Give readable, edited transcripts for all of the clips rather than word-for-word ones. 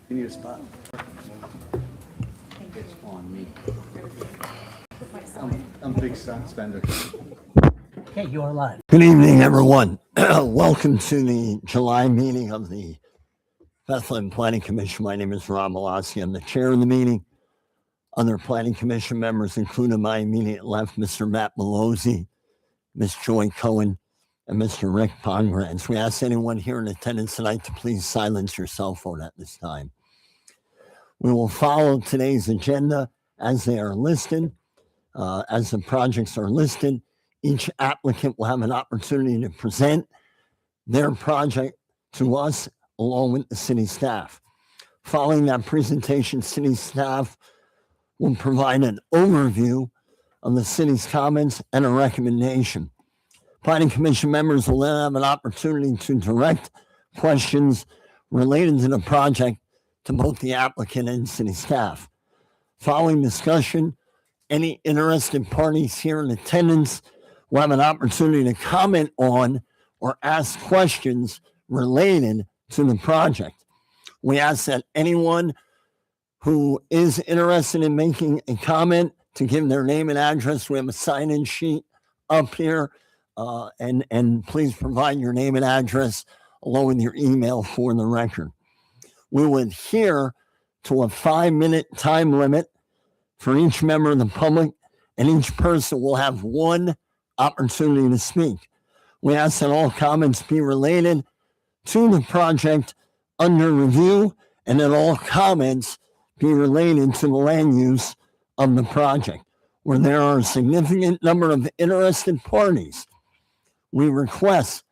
You need a spot? It's on me. I'm a big spender. Okay, you are live. Good evening, everyone. Welcome to the July meeting of the Bethlehem Planning Commission. My name is Rob Malosky. I'm the chair of the meeting. Other Planning Commission members, including my immediate left, Mr. Matt Malozzi, Ms. Joy Cohen, and Mr. Rick Pongratz. We ask anyone here in attendance tonight to please silence your cell phone at this time. We will follow today's agenda as they are listed, as the projects are listed. Each applicant will have an opportunity to present their project to us along with the city staff. Following that presentation, city staff will provide an overview of the city's comments and a recommendation. Planning Commission members will then have an opportunity to direct questions related to the project to both the applicant and city staff. Following discussion, any interested parties here in attendance will have an opportunity to comment on or ask questions related to the project. We ask that anyone who is interested in making a comment to give their name and address. We have a sign-in sheet up here, and please provide your name and address along with your email for the record. We will adhere to a 5-minute time limit for each member of the public, and each person will have one opportunity to speak. We ask that all comments be related to the project under review, and that all comments be related to the land use of the project. Where there are a significant number of interested parties, we request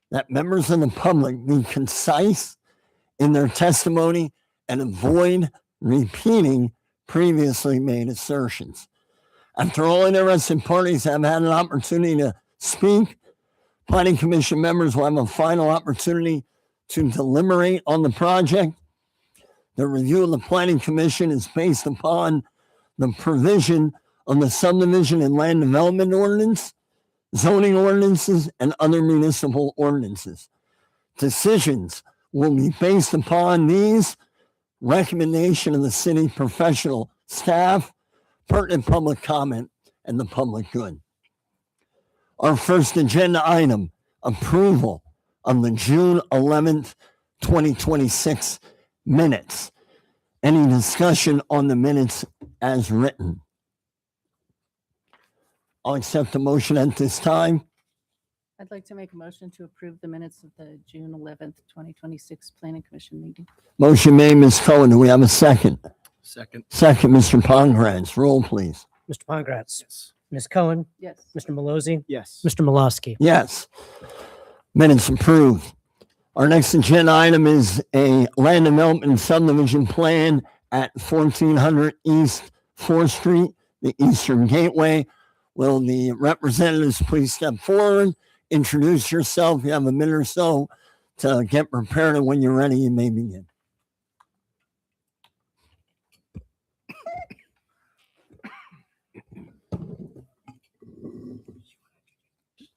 that members of the public be concise in their testimony and avoid repeating previously made assertions. After all interested parties have had an opportunity to speak, Planning Commission members will have a final opportunity to deliberate on the project. The review of the Planning Commission is based upon the provision of the subdivision and land development ordinance, zoning ordinances, and other municipal ordinances. Decisions will be based upon these recommendation of the city professional staff, pertinent public comment, and the public good. Our first agenda item, approval of the June 11th, 2026 minutes. Any discussion on the minutes as written? I'll accept the motion at this time. I'd like to make a motion to approve the minutes of the June 11th, 2026 Planning Commission meeting. Motion made, Ms. Cohen. Do we have a second? Second. Second, Mr. Pongratz. Roll, please. Mr. Pongratz. Yes. Ms. Cohen. Yes. Mr. Malozzi. Yes. Mr. Malosky. Yes. Minutes approved. Our next agenda item is a land development subdivision plan at 1400 East 4th Street, the Eastern Gateway. Will the representatives please step forward, introduce yourself. You have a minute or so to get prepared, and when you're ready, you may begin.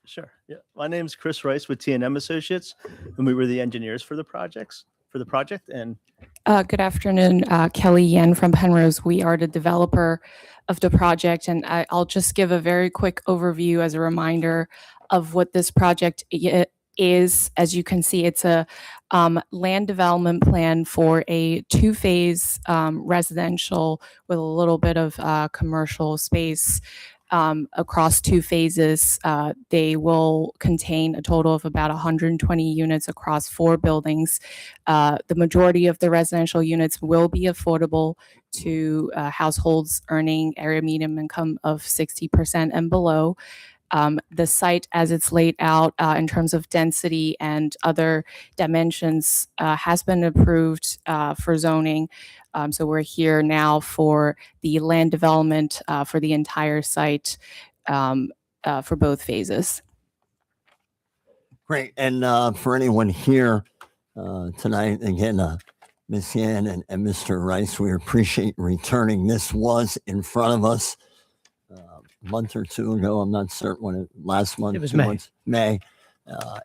Sure. Yeah. My name is Chris Rice with T&M Associates, and we were the engineers for the project. And Good afternoon, Kelly Yen from Penrose. We are the developer of the project, and I'll just give a very quick overview as a reminder of what this project is. As you can see, it's a land development plan for a 2-phase residential with a little bit of commercial space. Across 2 phases. They will contain a total of about 120 units across 4 buildings. The majority of the residential units will be affordable to households earning area median income of 60% and below. The site, as it's laid out in terms of density and other dimensions, has been approved for zoning. So we're here now for the land development for the entire site for both phases. Great. And for anyone here tonight, again, Ms. Yan and Mr. Rice, we appreciate returning. This was in front of us a month or two ago. I'm not certain when last month. It was 2 May. months, May.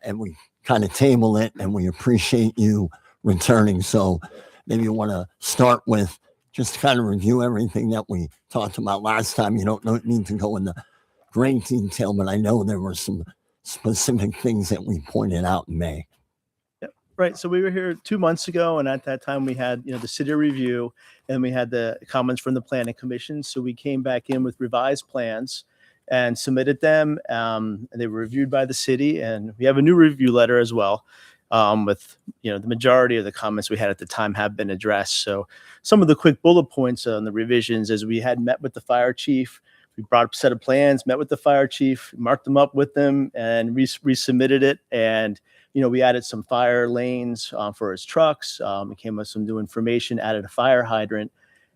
And we kind of tabled it, and we appreciate you returning. So maybe you want to start with just kind of review everything that we talked about last time. You don't need to go into great detail, but I know there were some specific things that we pointed out in May. Right. So we were here 2 months ago, and at that time we had, the city review, and we had the comments from the planning commission. So we came back in with revised plans and submitted them. And they were reviewed by the city, and we have a new review letter as well. With, the majority of the comments we had at the time have been addressed. So some of the quick bullet points on the revisions is we had met with the fire chief. We brought up a set of plans, met with the fire chief, marked them up with them, and resubmitted it. And we added some fire lanes for his trucks. We came with some new information, added a fire hydrant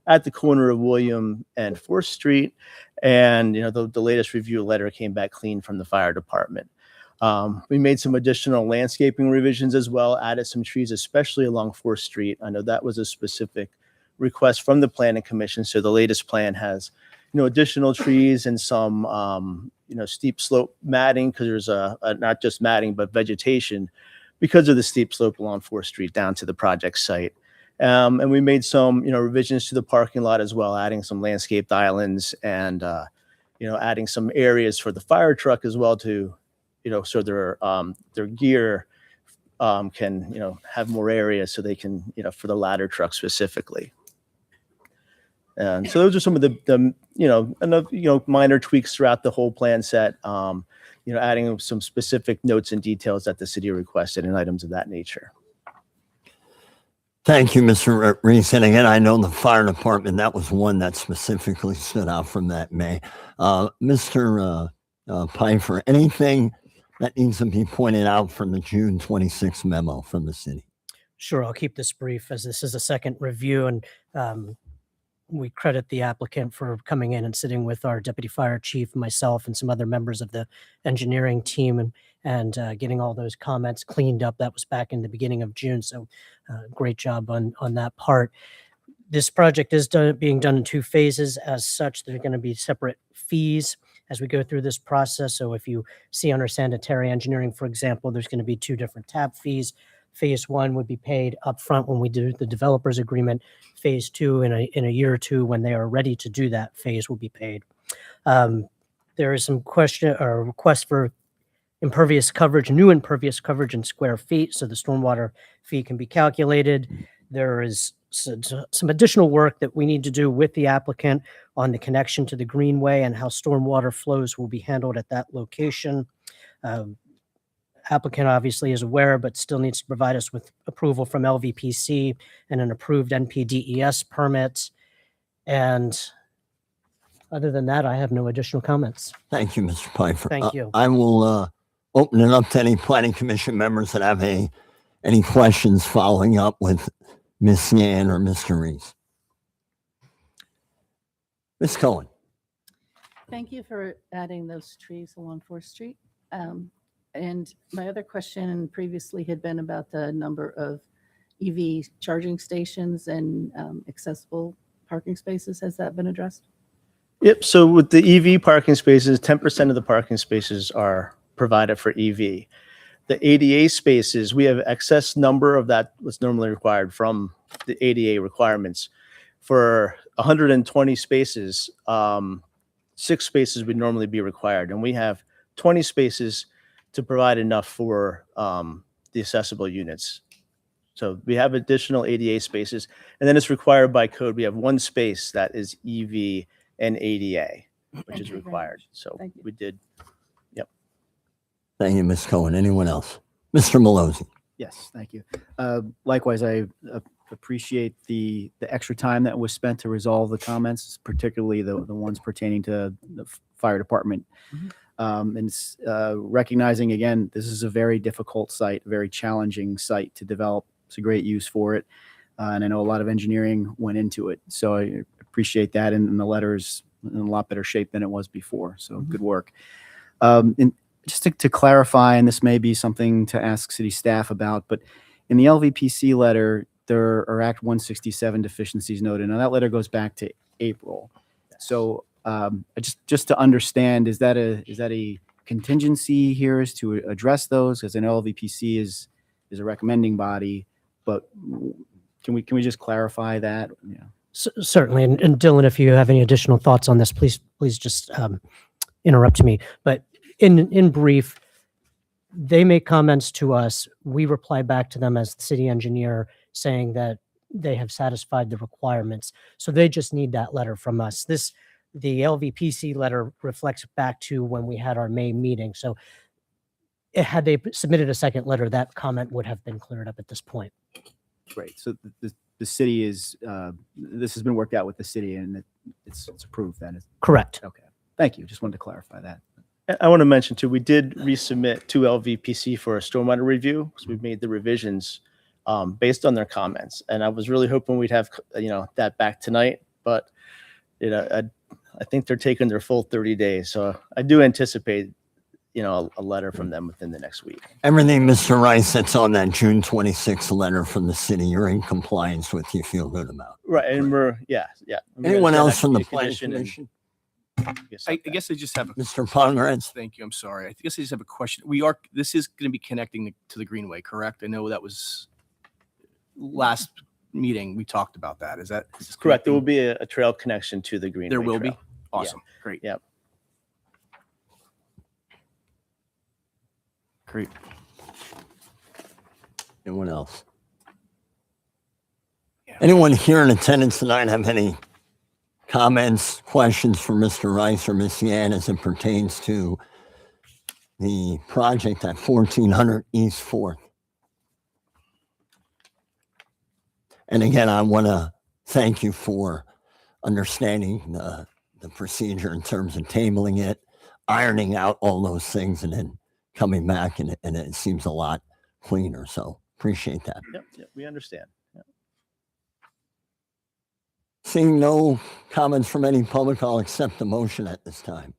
at the corner of William and 4th Street. And, the latest review letter came back clean from the fire department. We made some additional landscaping revisions as well, added some trees, especially along 4th Street. I know that was a specific request from the planning commission. So the latest plan has, additional trees and some, steep slope matting, because there's not just matting, but vegetation because of the steep slope along 4th Street down to the project site. And we made some, revisions to the parking lot as well, adding some landscaped islands and, adding some areas for the fire truck as well to, so their gear can, have more area so they can, for the ladder truck specifically. And so those are some of the minor tweaks throughout the whole plan set, adding some specific notes and details that the city requested and items of that nature. Thank you, Mr. Reese. And again, I know the fire department, that was one that specifically stood out from that May. Mr. Pfeiffer, anything that needs to be pointed out from the June 26th memo from the city? Sure, I'll keep this brief as this is a second review, and we credit the applicant for coming in and sitting with our deputy fire chief, myself, and some other members of the engineering team and getting all those comments cleaned up. That was back in the beginning of June, so great job on that part. This project is being done in 2 phases. As such, there are going to be separate fees as we go through this process. So if you see under sanitary engineering, for example, there's going to be 2 different tap fees. Phase 1 would be paid upfront when we do the developers agreement. Phase 2 in a year or 2 when they are ready to do that phase will be paid. There is some request for impervious coverage, new impervious coverage in square feet, so the stormwater fee can be calculated. There is some additional work that we need to do with the applicant on the connection to the greenway and how stormwater flows will be handled at that location. Applicant obviously is aware, but still needs to provide us with approval from LVPC and an approved NPDES permit. And other than that, I have no additional comments. Thank you, Mr. Pfeiffer. Thank you. I will open it up to any planning commission members that have any questions following up with Ms. Yan or Mr. Reese. Ms. Cohen. Thank you for adding those trees along 4th Street. And my other question previously had been about the number of EV charging stations and accessible parking spaces. Has that been addressed? Yep. So with the EV parking spaces, 10% of the parking spaces are provided for EV. The ADA spaces, we have excess number of that was normally required from the ADA requirements. For 120 spaces, 6 spaces would normally be required. And we have 20 spaces to provide enough for the accessible units. So we have additional ADA spaces, and then it's required by code. We have 1 space that is EV and ADA, which is required. So Thank you. we did. Yep. Thank you, Ms. Cohen. Anyone else? Mr. Malozzi. Yes, thank you. Likewise, I appreciate the extra time that was spent to resolve the comments, particularly the ones pertaining to the fire department. And recognizing, again, this is a very difficult site, a very challenging site to develop. It's a great use for it. And I know a lot of engineering went into it. So I appreciate that. And the letter's in a lot better shape than it was before. So good work. And just to clarify, and this may be something to ask city staff about, but in the LVPC letter, there are Act 167 deficiencies noted. Now that letter goes back to April. So just to understand, is that a contingency here is to address those? Because I know LVPC is a recommending body, but Can we just clarify that? Yeah. Certainly. And Dylan, if you have any additional thoughts on this, please just interrupt me. But in brief, they make comments to us. We reply back to them as the city engineer saying that they have satisfied the requirements. So they just need that letter from us. The LVPC letter reflects back to when we had our May meeting. So had they submitted a second letter, that comment would have been cleared up at this point. Great. So the city is, this has been worked out with the city and it's approved then. Correct. Okay. Thank you. Just wanted to clarify that. I want to mention too, we did resubmit to LVPC for a stormwater review because we've made the revisions based on their comments. And I was really hoping we'd have, that back tonight, but, I think they're taking their full 30 days. So I do anticipate, a letter from them within the next week. Everything, Mr. Rice, that's on that June 26th letter from the city, you're in compliance with, you feel good about. Right. And yeah. Anyone else from the planning commission? I guess I just have a Mr. Pongratz? thank you. I'm sorry. I guess I just have a question. This is going to be connecting to the Greenway, correct? I know that was last meeting we talked about that. Is this Correct. There will connecting? be a trail connection to the Greenway. There will Trail. be. Awesome. Great. Yep. Great. Anyone else? Yeah. Anyone here in attendance tonight have any comments, questions for Mr. Rice or Ms. Yan as it pertains to the project at 1400 East 4th? And again, I want to thank you for understanding the procedure in terms of tabling it, ironing out all those things, and then coming back, and it seems a lot cleaner. So appreciate that. Yep. We understand. Yep. Seeing no comments from any public, I'll accept the motion at this time.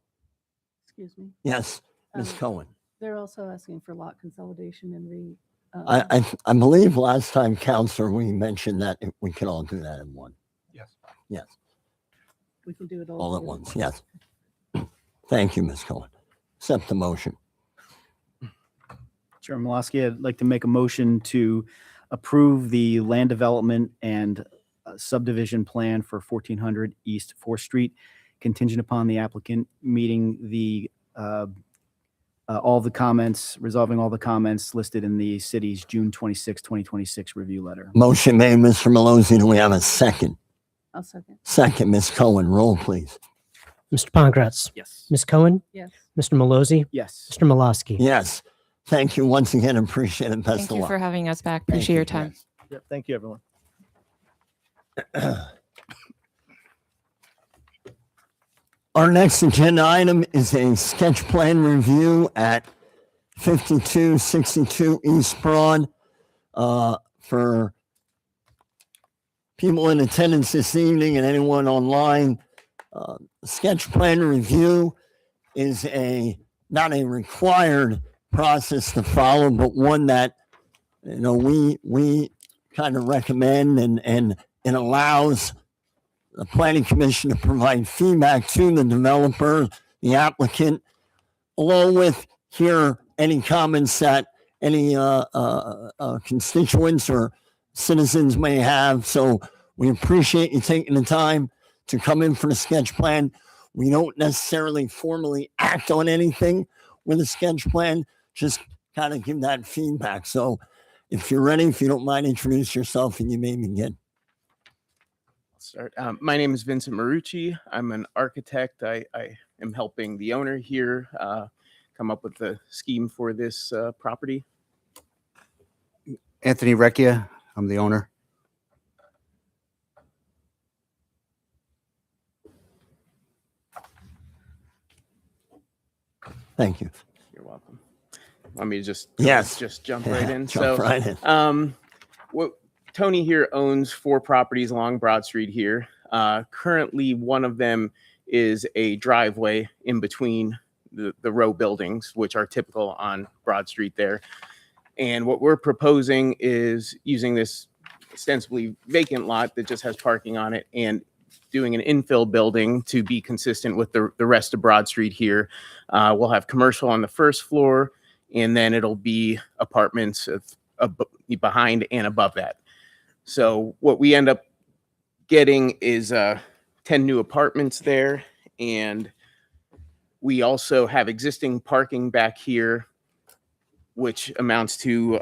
Excuse me. Yes, Ms. Um, Cohen. They're also asking for lot consolidation and I believe last time, Counselor, we mentioned that we could all do that in one. Yes. Yes, we can do it all all at together. once. Yes. Thank you, Ms. Cohen. Accept the motion. Chairman Malosky, I'd like to make a motion to approve the land development and subdivision plan for 1400 East 4th Street, contingent upon the applicant meeting all the comments, resolving all the comments listed in the city's June 26, 2026 review letter. Motion made, Mr. Malozzi. Do we have a second? I'll second. Second, Ms. Cohen. Roll, please. Mr. Pongratz, Yes. Ms. Cohen, Yes. Mr. Malozzi, Yes. Mr. Malosky. Yes. Thank you once again. Appreciate it. Best Thank of you luck. for having us back. Thank Appreciate you. your time. Yep. Thank you, everyone. Our next agenda item is a sketch plan review at 5262 East Broad. For people in attendance this evening and anyone online, sketch plan review is not a required process to follow, but one that we kind of recommend, and it allows the planning commission to provide feedback to the developer, the applicant, along with hear any comments that any constituents or citizens may have. So we appreciate you taking the time to come in for the sketch plan. We don't necessarily formally act on anything with a sketch plan, just kind of give that feedback. So if you're ready, if you don't mind, introduce yourself and you may begin. Start. My name is Vincent Marucci. I'm an architect. I am helping the owner here come up with the scheme for this property. Anthony Recchia, I'm the owner. Thank you. You're welcome. Want me to just Yes. just jump right in? Jump right in. What Tony here owns 4 properties along Broad Street here. Currently, one of them is a driveway in between the row buildings, which are typical on Broad Street there. And what we're proposing is using this ostensibly vacant lot that just has parking on it and doing an infill building to be consistent with the rest of Broad Street here. We'll have commercial on the first floor, and then it'll be apartments behind and above that. So what we end up getting is 10 new apartments there. And we also have existing parking back here, which amounts to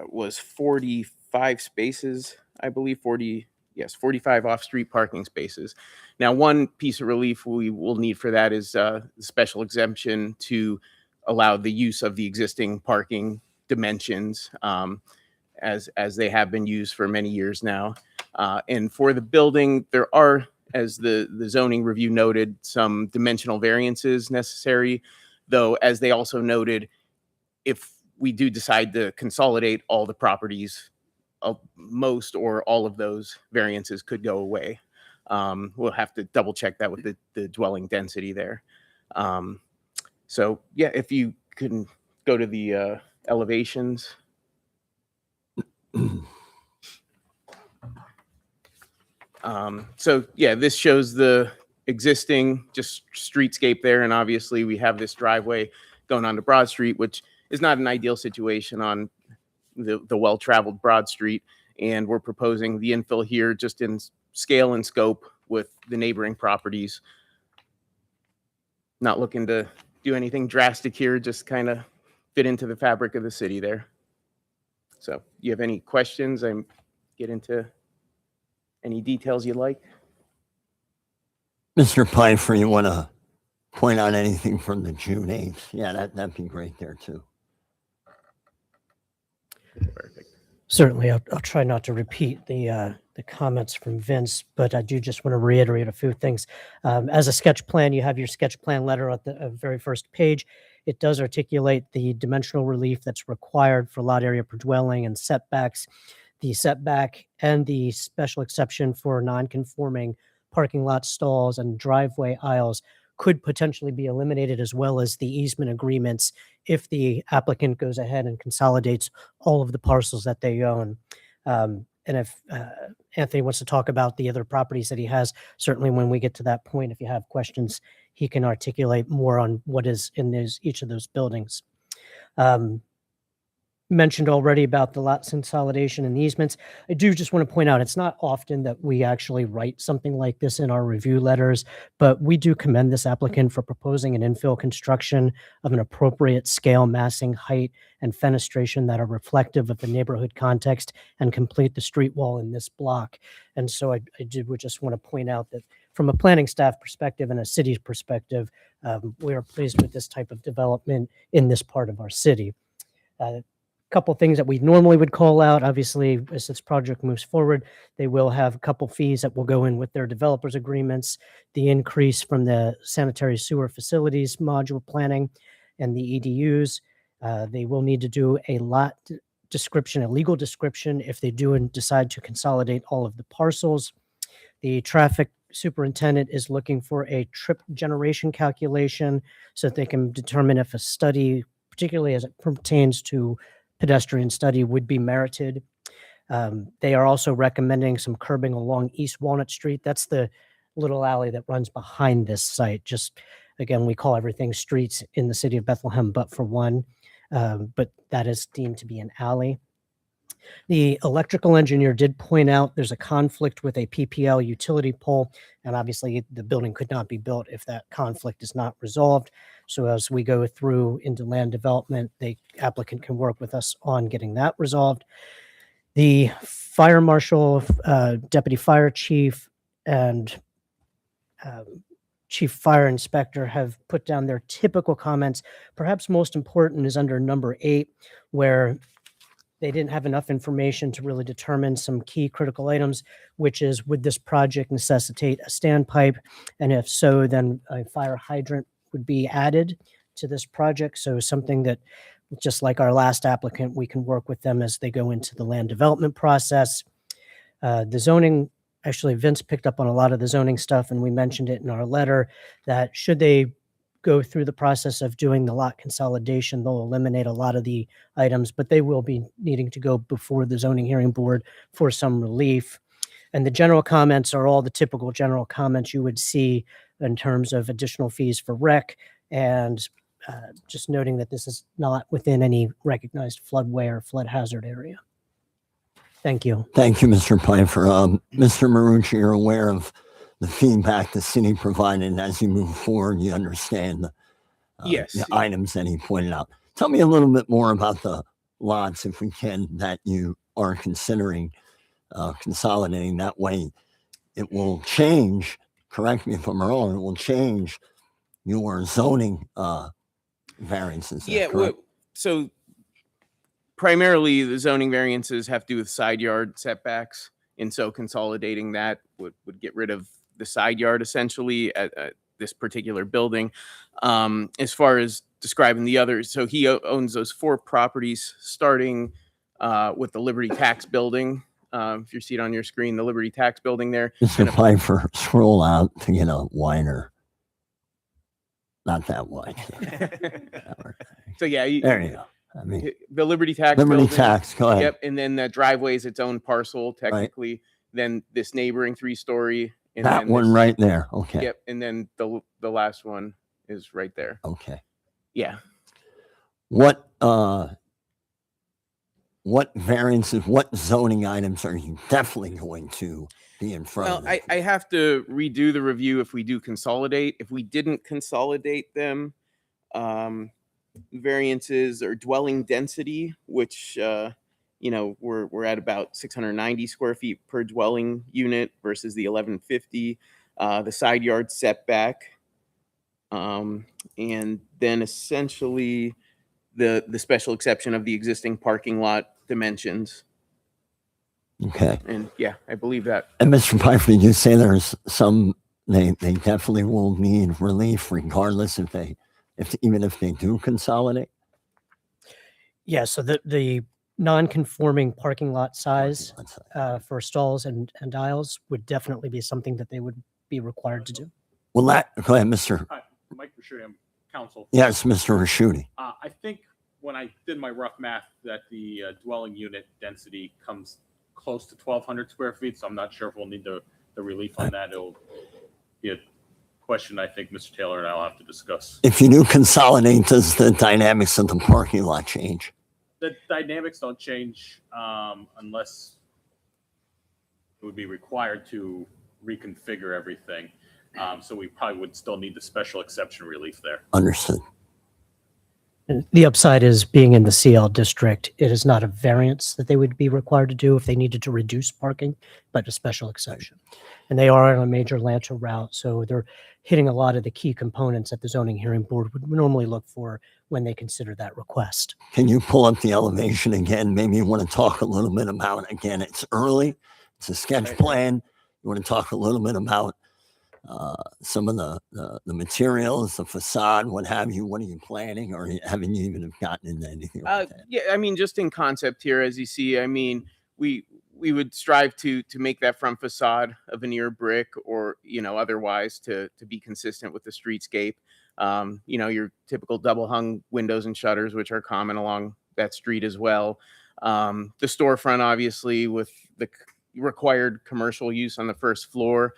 was 45 spaces, I believe, 45 off-street parking spaces. Now, one piece of relief we will need for that is special exemption to allow the use of the existing parking dimensions as they have been used for many years now. And for the building, there are, as the zoning review noted, some dimensional variances necessary, though, as they also noted, if we do decide to consolidate all the properties, most or all of those variances could go away. We'll have to double check that with the dwelling density there. So yeah, if you can go to the elevations. So yeah, this shows the existing just streetscape there. And obviously we have this driveway going onto Broad Street, which is not an ideal situation on the well-traveled Broad Street. And we're proposing the infill here just in scale and scope with the neighboring properties. Not looking to do anything drastic here, just kind of fit into the fabric of the city there. So you have any questions? I'm get into any details you'd like. Mr. Pfeiffer, you want to point out anything from the June 8th? Yeah, that'd be great there too. Perfect. Certainly, I'll try not to repeat the comments from Vince, but I do just want to reiterate a few things. As a sketch plan, you have your sketch plan letter at the very first page. It does articulate the dimensional relief that's required for lot area per dwelling and setbacks. The setback and the special exception for non-conforming parking lot stalls and driveway aisles could potentially be eliminated, as well as the easement agreements if the applicant goes ahead and consolidates all of the parcels that they own. And if Anthony wants to talk about the other properties that he has, certainly when we get to that point, if you have questions, he can articulate more on what is in each of those buildings. Mentioned already about the lot consolidation and easements. I do just want to point out, it's not often that we actually write something like this in our review letters, but we do commend this applicant for proposing an infill construction of an appropriate scale, massing, height, and fenestration that are reflective of the neighborhood context and complete the street wall in this block. And so would just want to point out that from a planning staff perspective and a city perspective, we are pleased with this type of development in this part of our city. Couple things that we normally would call out. Obviously, as this project moves forward, they will have a couple fees that will go in with their developers agreements, the increase from the sanitary sewer facilities module planning and the EDUs. They will need to do a lot description, a legal description, if they do and decide to consolidate all of the parcels. The traffic superintendent is looking for a trip generation calculation so that they can determine if a study, particularly as it pertains to pedestrian study, would be merited. They are also recommending some curbing along East Walnut Street. That's the little alley that runs behind this site. Just again, we call everything streets in the city of Bethlehem, but for one, but that is deemed to be an alley. The electrical engineer did point out there's a conflict with a PPL utility pole, and obviously the building could not be built if that conflict is not resolved. So as we go through into land development, the applicant can work with us on getting that resolved. The fire marshal, deputy fire chief, and chief fire inspector have put down their typical comments. Perhaps most important is under number 8, where they didn't have enough information to really determine some key critical items, which is, would this project necessitate a standpipe? And if so, then a fire hydrant would be added to this project. So something that, just like our last applicant, we can work with them as they go into the land development process. The zoning, actually, Vince picked up on a lot of the zoning stuff, and we mentioned it in our letter, that should they go through the process of doing the lot consolidation, they'll eliminate a lot of the items, but they will be needing to go before the zoning hearing board for some relief. And the general comments are all the typical general comments you would see in terms of additional fees for rec, and just noting that this is not within any recognized floodway or flood hazard area. Thank you. Thank you, Mr. Pfeiffer. Mr. Marucci, you're aware of the feedback the city provided, and as you move forward, you understand Yes. the items that he pointed out. Tell me a little bit more about the lots, if we can, that you are considering consolidating. That way, it will change. Correct me if I'm wrong. It will change your zoning variances. Yeah, so primarily the zoning variances have to do with side yard setbacks. And so consolidating that would get rid of the side yard essentially at this particular building. As far as describing the others, so he owns those 4 properties starting with the Liberty Tax Building. If you see it on your screen, the Liberty Tax Building there. Mr. Pfeiffer, scroll out to get a wider. Not that wide. So yeah, There you go. I mean, the Liberty Tax Liberty Building. Tax, go ahead. Yep, and then the driveway is its own parcel technically. Then this neighboring 3-story. And That then one this- right there. Okay. Yep, and then the last one is right there. Okay. Yeah. What variances, what zoning items are you definitely going to be in front Well, of? I have to redo the review if we do consolidate. If we didn't consolidate them, variances or dwelling density, which we're at about 690 square feet per dwelling unit versus the 1150. The side yard setback, and then essentially the special exception of the existing parking lot dimensions. Okay. And yeah, I believe that. And Mr. Pfeiffer, you say there's some, they definitely will need relief regardless even if they do consolidate? Yeah, so the non-conforming parking lot size for stalls and aisles would definitely be something that they would be required to do. Well, go ahead, Mr. Hi, Mike Raschuti, I'm counsel. Yes, Mr. Raschuti. I think when I did my rough math that the dwelling unit density comes close to 1,200 square feet, so I'm not sure if we'll need the relief on that. It'll be a question I think Mr. Taylor and I will have to discuss. If you do consolidate, does the dynamics of the parking lot change? The dynamics don't change unless it would be required to reconfigure everything. So we probably would still need the special exception relief there. Understood. And the upside is being in the CL district, it is not a variance that they would be required to do if they needed to reduce parking, but a special exception. And they are on a major Lancer route, so they're hitting a lot of the key components that the zoning hearing board would normally look for when they consider that request. Can you pull up the elevation again? Maybe you want to talk a little bit about, again, it's early, it's a sketch plan. You want to talk a little bit about some of the materials, the facade, what have you? What are you planning, or haven't you even gotten into anything like that? Yeah, I mean, just in concept here, as you see, I mean, we would strive to make that front facade a veneer brick or, otherwise to be consistent with the streetscape. Your typical double hung windows and shutters, which are common along that street as well. The storefront, obviously, with the required commercial use on the first floor.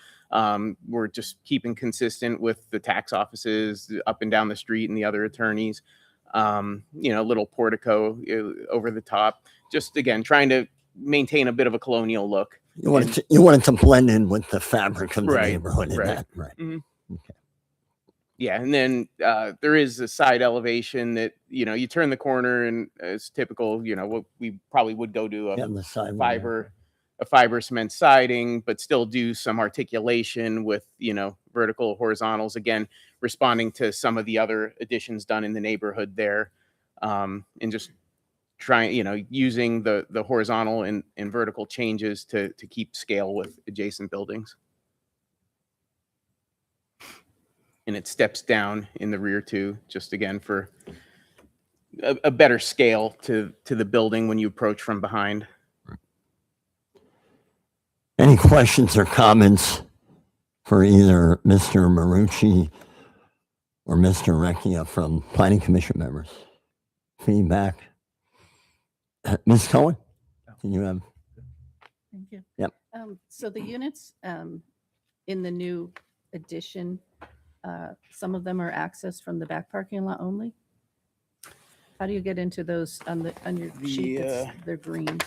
We're just keeping consistent with the tax offices up and down the street and the other attorneys. Little portico over the top. Just again, trying to maintain a bit of a colonial look. You want it to blend in with the fabric of the Right, neighborhood and right. that, right? Mhm. Okay. Yeah, and then there is a side elevation that you turn the corner and as typical, what we probably would go to Yeah, on the side. a fiber cement siding, but still do some articulation with vertical horizontals. Again, responding to some of the other additions done in the neighborhood there, and just trying using the horizontal and vertical changes to keep scale with adjacent buildings. And it steps down in the rear too, just again for a better scale to the building when you approach from behind. Any questions or comments for either Mr. Marucci or Mr. Recchia from Planning Commission members? Feedback? Ms. Cohen, can you have? Thank you. Yep. So the units in the new addition, some of them are accessed from the back parking lot only. How do you get into those on your sheet? They're green.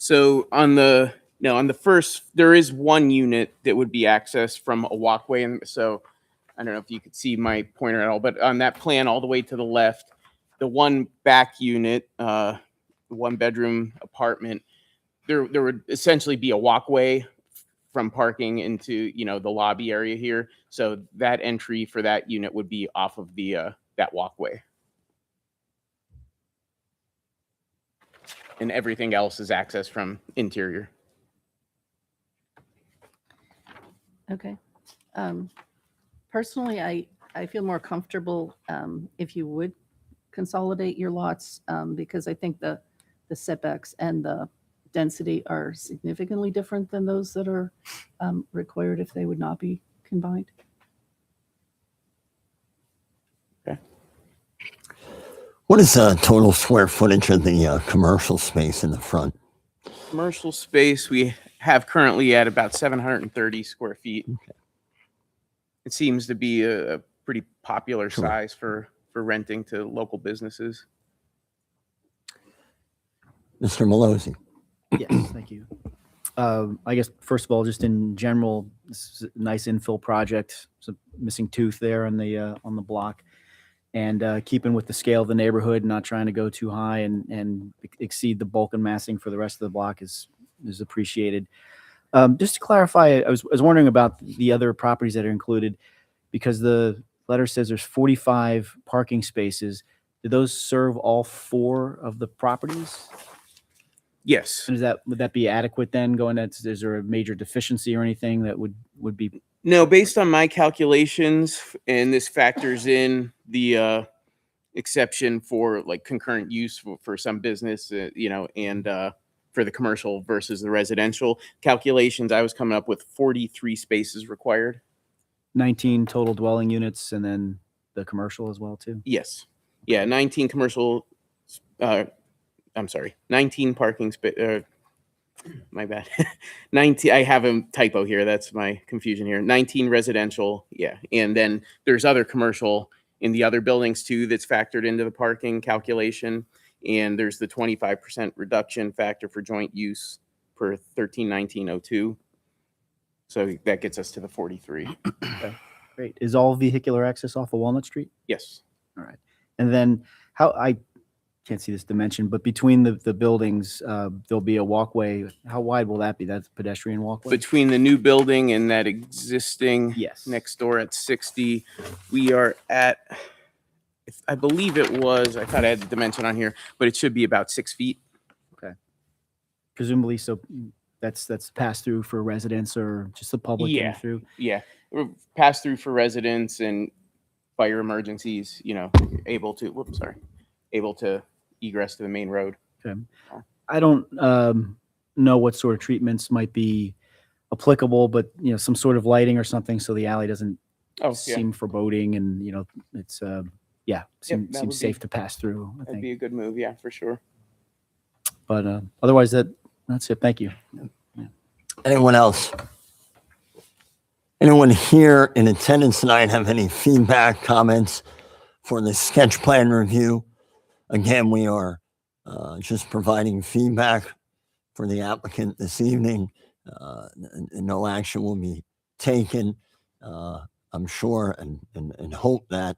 So on the first, there is one unit that would be accessed from a walkway, and so I don't know if you could see my pointer at all, but on that plan, all the way to the left, the one back unit, the 1-bedroom apartment, there would essentially be a walkway from parking into the lobby area here. So that entry for that unit would be off of the that walkway. And everything else is accessed from interior. Okay. Personally, I feel more comfortable if you would consolidate your lots because I think the setbacks and the density are significantly different than those that are required if they would not be combined. What is the total square footage of the commercial space in the front? Commercial space we have currently at about 730 square feet. Okay. It seems to be a pretty popular Sure. size for renting to local businesses. Mr. Malozzi? Yes, thank you. I guess, first of all, just in general, this is a nice infill project. It's a missing tooth there on the block. And keeping with the scale of the neighborhood, not trying to go too high and exceed the bulk and massing for the rest of the block is appreciated. Just to clarify, I was wondering about the other properties that are included, because the letter says there's 45 parking spaces. Do those serve all 4 of the properties? Yes. And would that be adequate then? Is there a major deficiency or anything that would be? No, based on my calculations, and this factors in the exception for like concurrent use for some business, and for the commercial versus the residential calculations, I was coming up with 43 spaces required. 19 total dwelling units and then the commercial as well too? Yes. Yeah, 19 commercial, I'm sorry, 19 parking space, my bad. 19, I have a typo here. That's my confusion here. 19 residential. Yeah. And then there's other commercial in the other buildings too that's factored into the parking calculation. And there's the 25% reduction factor for joint use per 131902. So that gets us to the 43. Great. Is all vehicular access off of Walnut Street? Yes. All right. And then I can't see this dimension, but between the buildings, there'll be a walkway. How wide will that be? That's a pedestrian walkway? Between the new building and that existing Yes. next door at 60, we are at, I believe it was, I thought I had the dimension on here, but it should be about 6 feet. Presumably, so that's pass through for residents or just the public getting Yeah. through? Yeah. Pass through for residents and fire emergencies, able to egress to the main road. Okay. I don't know what sort of treatments might be applicable, but some sort of lighting or something so the alley doesn't Oh, yeah. seem foreboding and it's that would seems be- safe to pass through, I That'd think. be a good move. Yeah, for sure. But otherwise that's it. Thank you. Anyone else? Anyone here in attendance tonight have any feedback, comments for the sketch plan review? Again, we are just providing feedback for the applicant this evening. And no action will be taken. I'm sure and hope that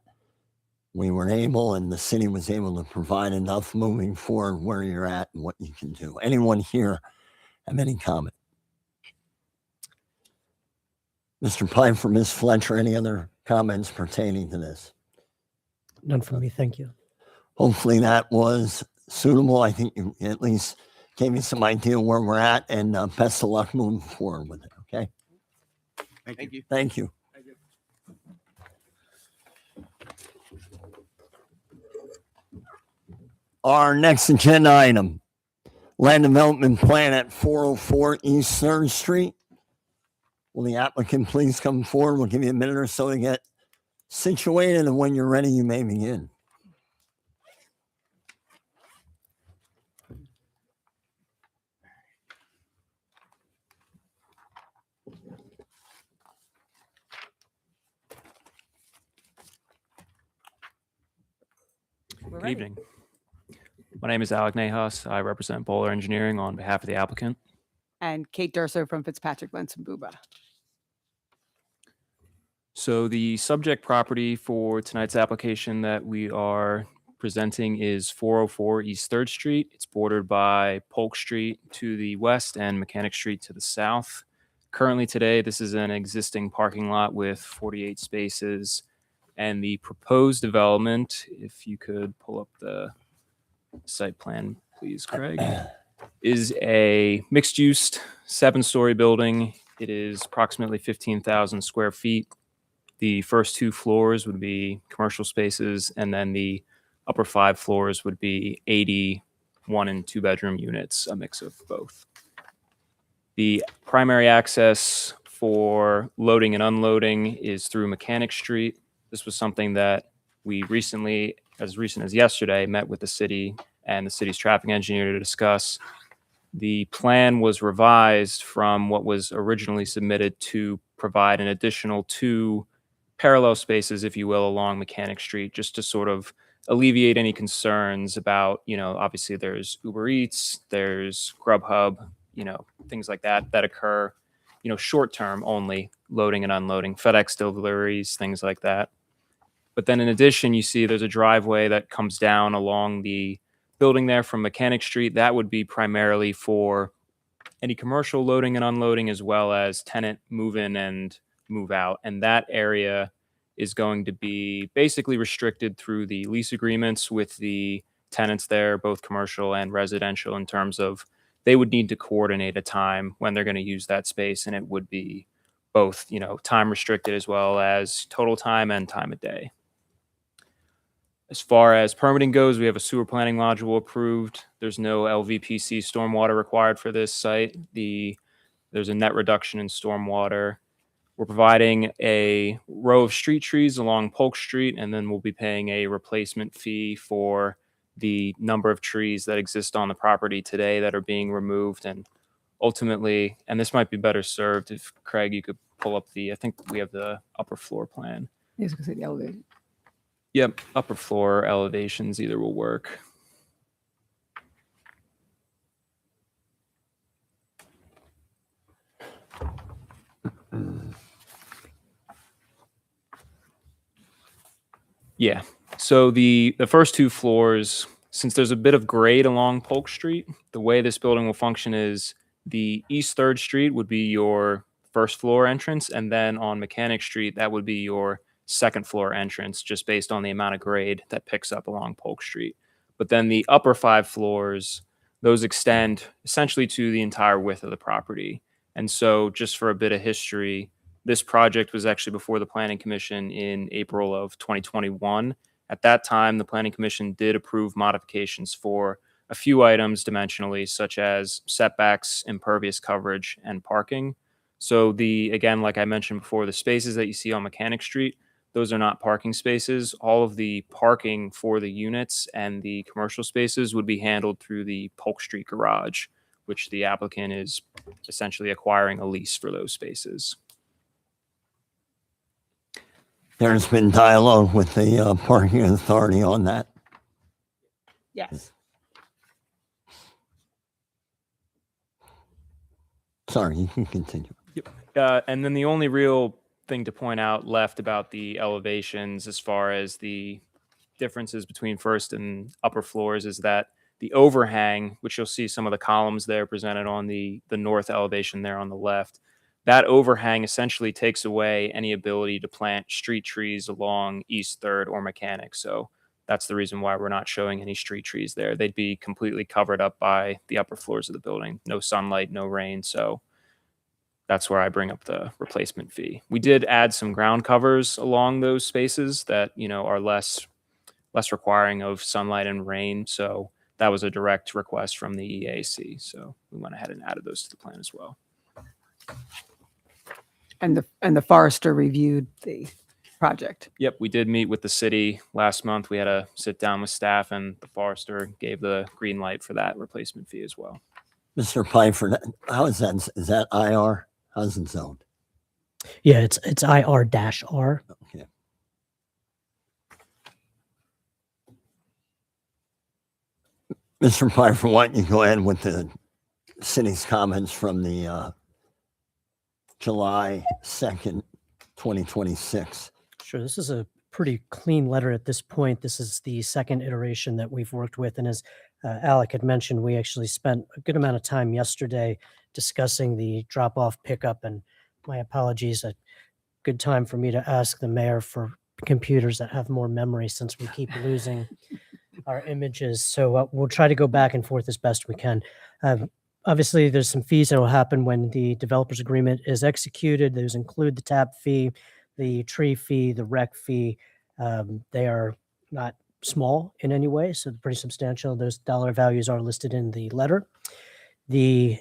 we were able and the city was able to provide enough moving forward where you're at and what you can do. Anyone here have any comment? Mr. Piper, Ms. Fletcher, any other comments pertaining to this? None from me. Thank you. Hopefully that was suitable. I think you at least gave me some idea where we're at, and best of luck moving forward with it. Okay. Thank you. Thank you. Our next agenda item, land development plan at 404 East 3rd Street. Will the applicant please come forward? We'll give you a minute or so to get situated, and when you're ready, you may begin. Good evening. My name is Alec Nahas. I represent Bowler Engineering on behalf of the applicant. And Kate Durso from Fitzpatrick Lentz and Buba. So the subject property for tonight's application that we are presenting is 404 East 3rd Street. It's bordered by Polk Street to the west and Mechanic Street to the south. Currently today, this is an existing parking lot with 48 spaces. And the proposed development, if you could pull up the site plan, please, Craig, is a mixed-use 7-story building. It is approximately 15,000 square feet. The first 2 floors would be commercial spaces, and then the upper 5 floors would be 80 1- and 2-bedroom units, a mix of both. The primary access for loading and unloading is through Mechanic Street. This was something that we recently, as recent as yesterday, met with the city and the city's traffic engineer to discuss. The plan was revised from what was originally submitted to provide an additional 2 parallel spaces, if you will, along Mechanic Street, just to sort of alleviate any concerns about, obviously there's Uber Eats, there's Grubhub, things like that occur, short term only, loading and unloading, FedEx deliveries, things like that. But then in addition, you see there's a driveway that comes down along the building there from Mechanic Street. That would be primarily for any commercial loading and unloading, as well as tenant move in and move out. And that area is going to be basically restricted through the lease agreements with the tenants there, both commercial and residential, in terms of they would need to coordinate a time when they're going to use that space. And it would be both, time restricted as well as total time and time of day. As far as permitting goes, we have a sewer planning module approved. There's no LVPC stormwater required for this site. There's a net reduction in stormwater. We're providing a row of street trees along Polk Street, and then we'll be paying a replacement fee for the number of trees that exist on the property today that are being removed. And ultimately, and this might be better served if, Craig, you could pull up I think we have the upper floor plan. Yes, I can see the elevator. Yep, upper floor elevations either will work. Yeah, so the first 2 floors, since there's a bit of grade along Polk Street, the way this building will function is the East 3rd Street would be your first floor entrance, and then on Mechanic Street, that would be your second floor entrance, just based on the amount of grade that picks up along Polk Street. But then the upper 5 floors, those extend essentially to the entire width of the property. And so just for a bit of history, this project was actually before the Planning Commission in April of 2021. At that time, the Planning Commission did approve modifications for a few items dimensionally, such as setbacks, impervious coverage, and parking. So again, like I mentioned before, the spaces that you see on Mechanic Street, those are not parking spaces. All of the parking for the units and the commercial spaces would be handled through the Polk Street garage, which the applicant is essentially acquiring a lease for those spaces. There's been dialogue with the parking authority on that. Yes. Sorry, you can continue. And then the only real thing to point out left about the elevations as far as the differences between first and upper floors is that the overhang, which you'll see some of the columns there presented on the north elevation there on the left, that overhang essentially takes away any ability to plant street trees along East 3rd or Mechanic. So that's the reason why we're not showing any street trees there. They'd be completely covered up by the upper floors of the building. No sunlight, no rain. So that's where I bring up the replacement fee. We did add some ground covers along those spaces that, are less requiring of sunlight and rain. So that was a direct request from the EAC. So we went ahead and added those to the plan as well. And the forester reviewed the project. Yep, we did meet with the city last month. We had a sit down with staff, and the forester gave the green light for that replacement fee as well. Mr. Pfeiffer, how is that? Is that IR? How's it zoned? Yeah, it's IR-R. Okay. Mr. Pfeiffer, why don't you go ahead with the city's comments from the July 2nd, 2026. Sure, this is a pretty clean letter at this point. This is the second iteration that we've worked with. And as Alec had mentioned, we actually spent a good amount of time yesterday discussing the drop-off pickup. And my apologies, a good time for me to ask the mayor for computers that have more memory since we keep losing our images. So we'll try to go back and forth as best we can. Obviously, there's some fees that will happen when the developer's agreement is executed. Those include the tap fee, the tree fee, the rec fee. They are not small in any way, so pretty substantial. Those dollar values are listed in the letter. The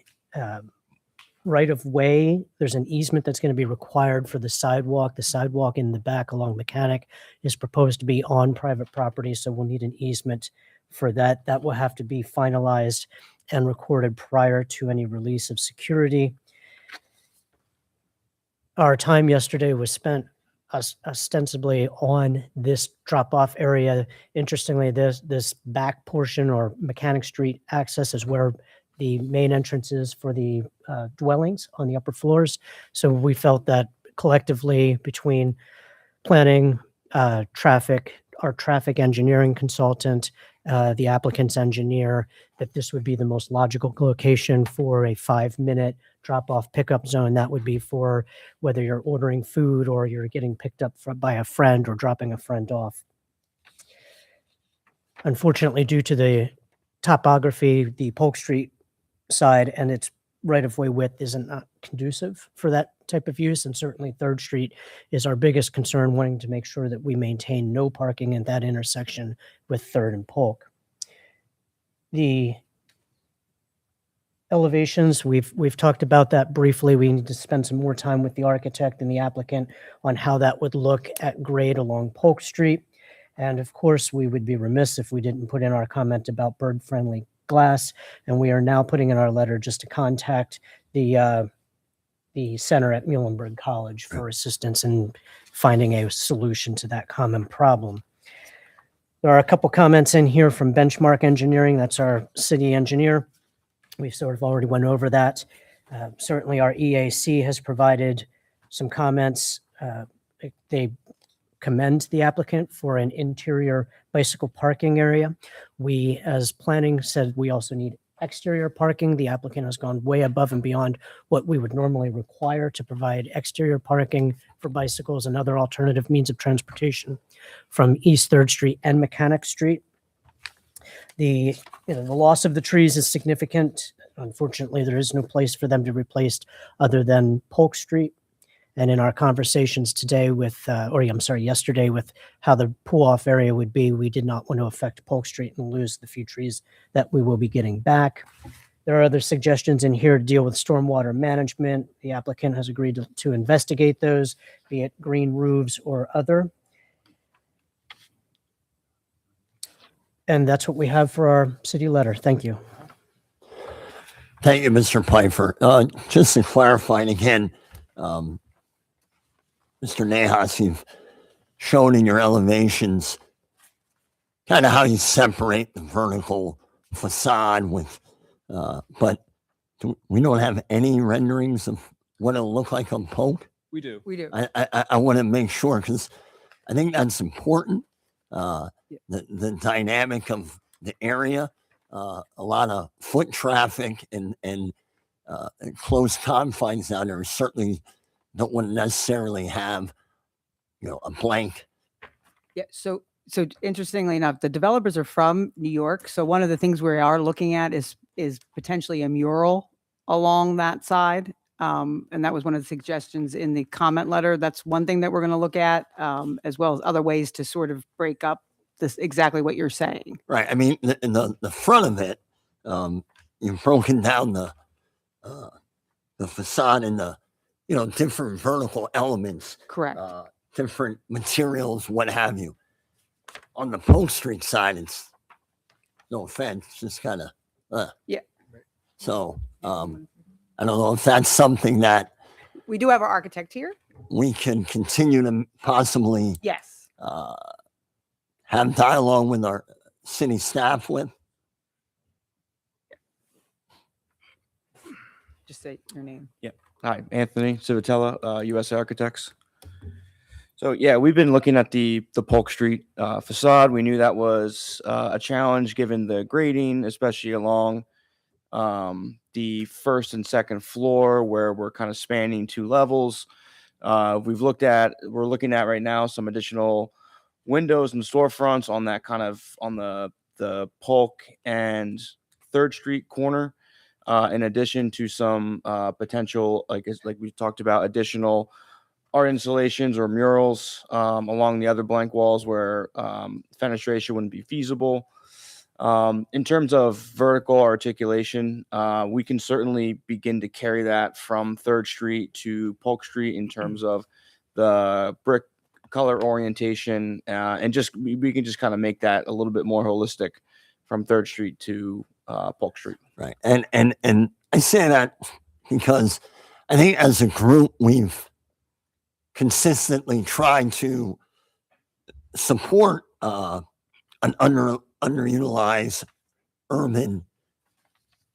right of way, there's an easement that's going to be required for the sidewalk. The sidewalk in the back along Mechanic is proposed to be on private property, so we'll need an easement for that. That will have to be finalized and recorded prior to any release of security. Our time yesterday was spent ostensibly on this drop-off area. Interestingly, this back portion or Mechanic Street access is where the main entrance is for the dwellings on the upper floors. So we felt that collectively between planning, traffic, our traffic engineering consultant, the applicant's engineer, that this would be the most logical location for a 5-minute drop-off pickup zone. That would be for whether you're ordering food or you're getting picked up by a friend or dropping a friend off. Unfortunately, due to the topography, the Polk Street side and its right-of-way width isn't not conducive for that type of use. And certainly 3rd Street is our biggest concern, wanting to make sure that we maintain no parking in that intersection with 3rd and Polk. The elevations, we've talked about that briefly. We need to spend some more time with the architect and the applicant on how that would look at grade along Polk Street. And of course, we would be remiss if we didn't put in our comment about bird-friendly glass. And we are now putting in our letter just to contact the center at Muhlenberg College for assistance in finding a solution to that common problem. There are a couple comments in here from Benchmark Engineering. That's our city engineer. We've sort of already went over that. Certainly our EAC has provided some comments. They commend the applicant for an interior bicycle parking area. We, as planning, said we also need exterior parking. The applicant has gone way above and beyond what we would normally require to provide exterior parking for bicycles and other alternative means of transportation from East 3rd Street and Mechanic Street. The loss of the trees is significant. Unfortunately, there is no place for them to be replaced other than Polk Street. And in our conversations today yesterday with how the pull-off area would be, we did not want to affect Polk Street and lose the few trees that we will be getting back. There are other suggestions in here to deal with stormwater management. The applicant has agreed to investigate those, be it green roofs or other. And that's what we have for our city letter. Thank you. Thank you, Mr. Pfeiffer. Just to clarify again, Mr. Nahas, you've shown in your elevations kind of how you separate the vertical facade with, but we don't have any renderings of what it'll look like on Polk. We do. We do. I want to make sure because I think that's important. The dynamic of the area, a lot of foot traffic and close confines down there certainly don't want to necessarily have, a blank. Yeah. So interestingly enough, the developers are from New York. So one of the things we are looking at is potentially a mural along that side. And that was one of the suggestions in the comment letter. That's one thing that we're going to look at, as well as other ways to sort of break up this exactly what you're saying. Right. I mean, in the front of it, you've broken down the facade and the different vertical elements. Correct. Different materials, what have you. On the Polk Street side, it's no offense, just kind of Yeah. So I don't know if that's something that We do have our architect here. we can continue to possibly Yes. have dialogue with our city staff with. Just say your name. Hi, Anthony Civitella, USA Architects. So yeah, we've been looking at the Polk Street facade. We knew that was a challenge given the grading, especially along the first and second floor where we're kind of spanning 2 levels. We're looking at right now some additional windows and storefronts on that kind of on the Polk and 3rd Street corner. In addition to some potential, like we talked about, additional art installations or murals along the other blank walls where fenestration wouldn't be feasible. In terms of vertical articulation, we can certainly begin to carry that from 3rd Street to Polk Street in terms of the brick color orientation, and just we can just kind of make that a little bit more holistic from 3rd Street to Polk Street. Right. And I say that because I think as a group, we've consistently tried to support an underutilized urban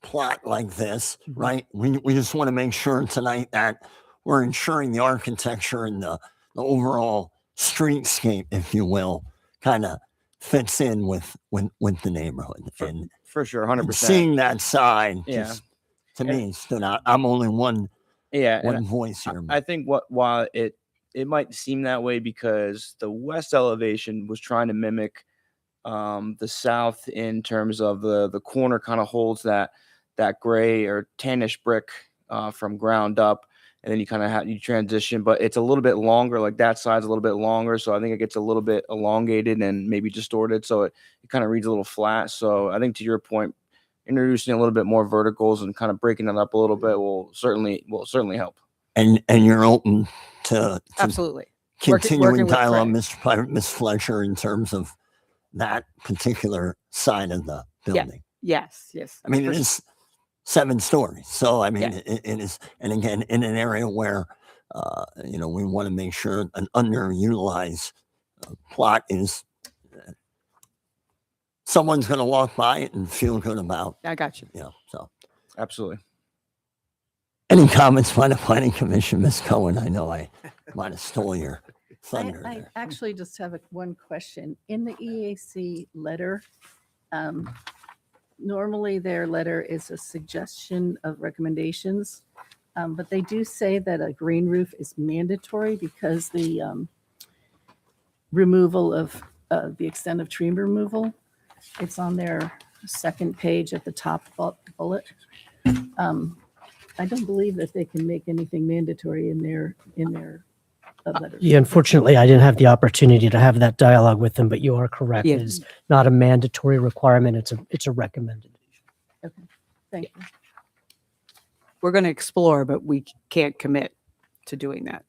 plot like this, right? We just want to make sure tonight that we're ensuring the architecture and the overall streetscape, if you will, kind of fits in with the neighborhood. And For sure, and 100%. seeing that side, Yeah. just to me stood out. I'm only one Yeah, and voice here. I think while it might seem that way because the west elevation was trying to mimic the south in terms of the corner kind of holds that gray or tannish brick from ground up, and then you kind of you transition, but it's a little bit longer. Like that side's a little bit longer, so I think it gets a little bit elongated and maybe distorted, so it kind of reads a little flat. So I think to your point, introducing a little bit more verticals and kind of breaking it up a little bit will certainly help. And you're open to Absolutely. continuing working with dialogue, Craig. Ms. Fletcher, in terms of that particular side of the building. Yes. I mean, for it sure. is 7 stories. So, I mean, Yeah. it is, and again, in an area where, we want to make sure an underutilized plot is, someone's going to walk by it and feel good about, I got you. so. Absolutely. Any comments by the Planning Commission, Ms. Cohen? I know I might have stole your thunder I there. actually just have one question. In the EAC letter, normally their letter is a suggestion of recommendations, but they do say that a green roof is mandatory because the removal of the extent of tree removal. It's on their 2nd page at the top bullet. I don't believe that they can make anything mandatory in their letter. Yeah, unfortunately, I didn't have the opportunity to have that dialogue with them, but you are correct. Yeah. It is not a mandatory requirement. It's a recommended. Okay, thank you. We're going to explore, but we can't commit to doing that.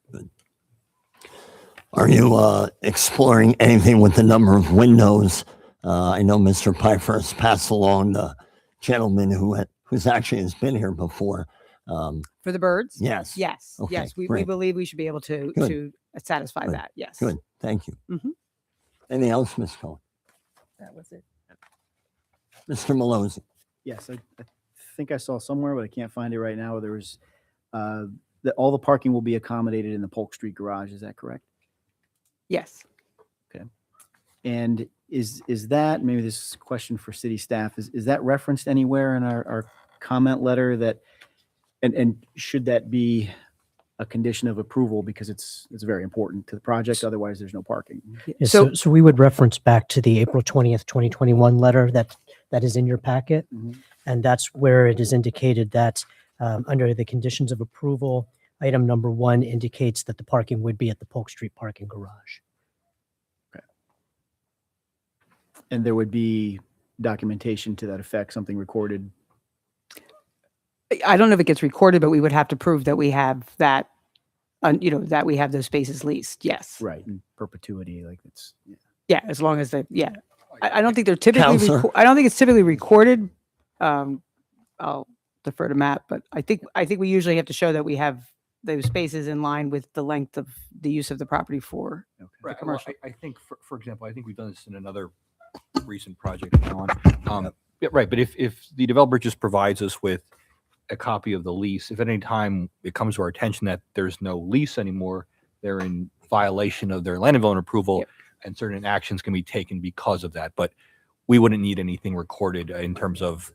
Are you exploring anything with the number of windows? I know Mr. Piper has passed along the gentleman who's actually has been here before. For the birds? Yes. Yes. Okay, Yes. We great. believe we should be able to Good. satisfy Good. that. Yes. Good. Thank you. Mhm. Anything else, Ms. Cohen? That was it. Mr. Malozzi? Yes, I think I saw somewhere, but I can't find it right now. There was that all the parking will be accommodated in the Polk Street garage. Is that correct? Yes. And is that, maybe this is a question for city staff, is that referenced anywhere in our comment letter that, and should that be a condition of approval because it's very important to the project, otherwise there's no parking? Yeah, so we would reference back to the April 20th, 2021 letter that is in your packet. Mhm. And that's where it is indicated that under the conditions of approval, item number 1 indicates that the parking would be at the Polk Street parking garage. And there would be documentation to that effect, something recorded. I don't know if it gets recorded, but we would have to prove that we have that, that we have those spaces leased. Yes. Right. In perpetuity, like it's, yeah. Yeah. As long as I don't think they're typically, Counselor? I don't think it's typically recorded. I'll defer to Matt, but I think we usually have to show that we have those spaces in line with the length of the use of the property for Okay. Right. the Well, commercial. I think, for example, I think we've done this in another recent project, Alan. Yeah, right. But if the developer just provides us with a copy of the lease. If at any time it comes to our attention that there's no lease anymore, they're in violation of their land development approval, Yep. and certain actions can be taken because of that. But we wouldn't need anything recorded in terms of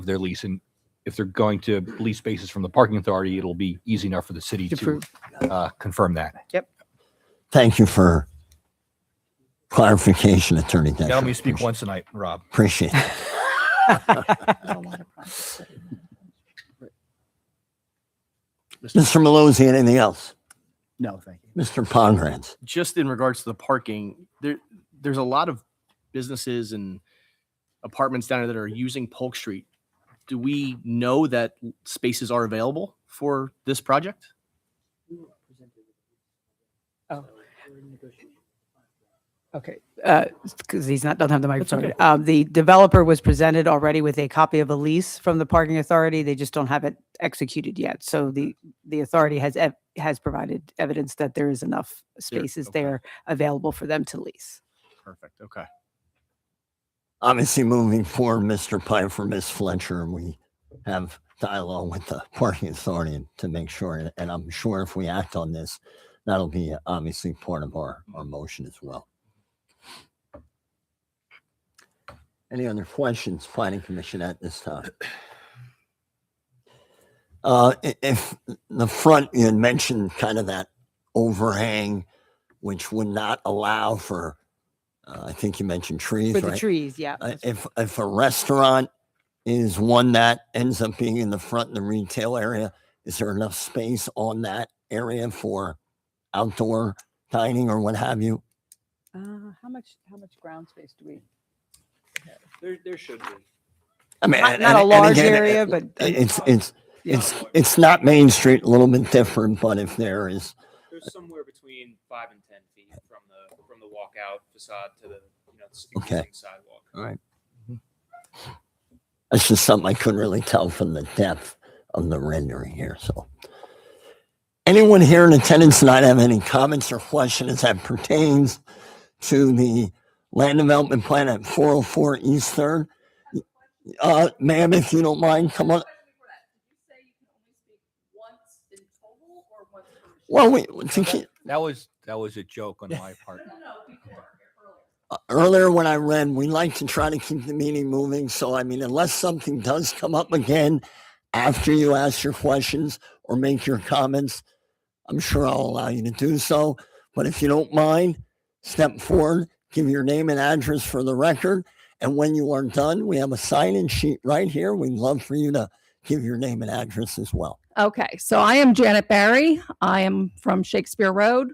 their lease. And if they're going to lease spaces from the parking authority, it'll be easy enough for the city To to prove. confirm that. Thank you for clarification, Attorney You let me Deschler. speak once tonight, Rob. Appreciate it. There's a lot of projects that- Mr. Malozzi, anything else? No, thank you. Mr. Pograntz? Just in regards to the parking, there's a lot of businesses and apartments down there that are using Polk Street. Do we know that spaces are available for this project? Okay, because he's not, doesn't have the microphone. okay. The developer was presented already with a copy of a lease from the parking authority. They just don't have it executed yet. So the authority has provided evidence that there is enough spaces okay. there available for them to lease. Perfect. Okay. Obviously, moving forward, Mr. Piper, Ms. Fletcher, we have dialogue with the parking authority to make sure, and I'm sure if we act on this, that'll be obviously part of our motion as well. Any other questions, Planning Commission, at this time? If the front, you had mentioned kind of that overhang, which would not allow for, I think you mentioned trees, For right? the trees, yeah. If a restaurant is one that ends up being in the front in the retail area, is there enough space on that area for outdoor dining or what have you? How much ground space do we? There should be. I mean, Not a large area, but it's not Main Street, a little bit different, but if there is, There's somewhere between 5 and 10 feet from the walkout facade to the Okay. existing sidewalk. all right. That's just something I couldn't really tell from the depth of the rendering here, so. Anyone here in attendance tonight have any comments or questions that pertains to the land development plan at 404 East 3rd? Ma'am, if you don't mind, come on. Well, That was a joke on my part. earlier when I read, we like to try to keep the meeting moving. So, I mean, unless something does come up again after you ask your questions or make your comments, I'm sure I'll allow you to do so. But if you don't mind, step forward, give your name and address for the record. And when you are done, we have a sign-in sheet right here. We'd love for you to give your name and address as well. Okay, so I am Janet Barry. I am from Shakespeare Road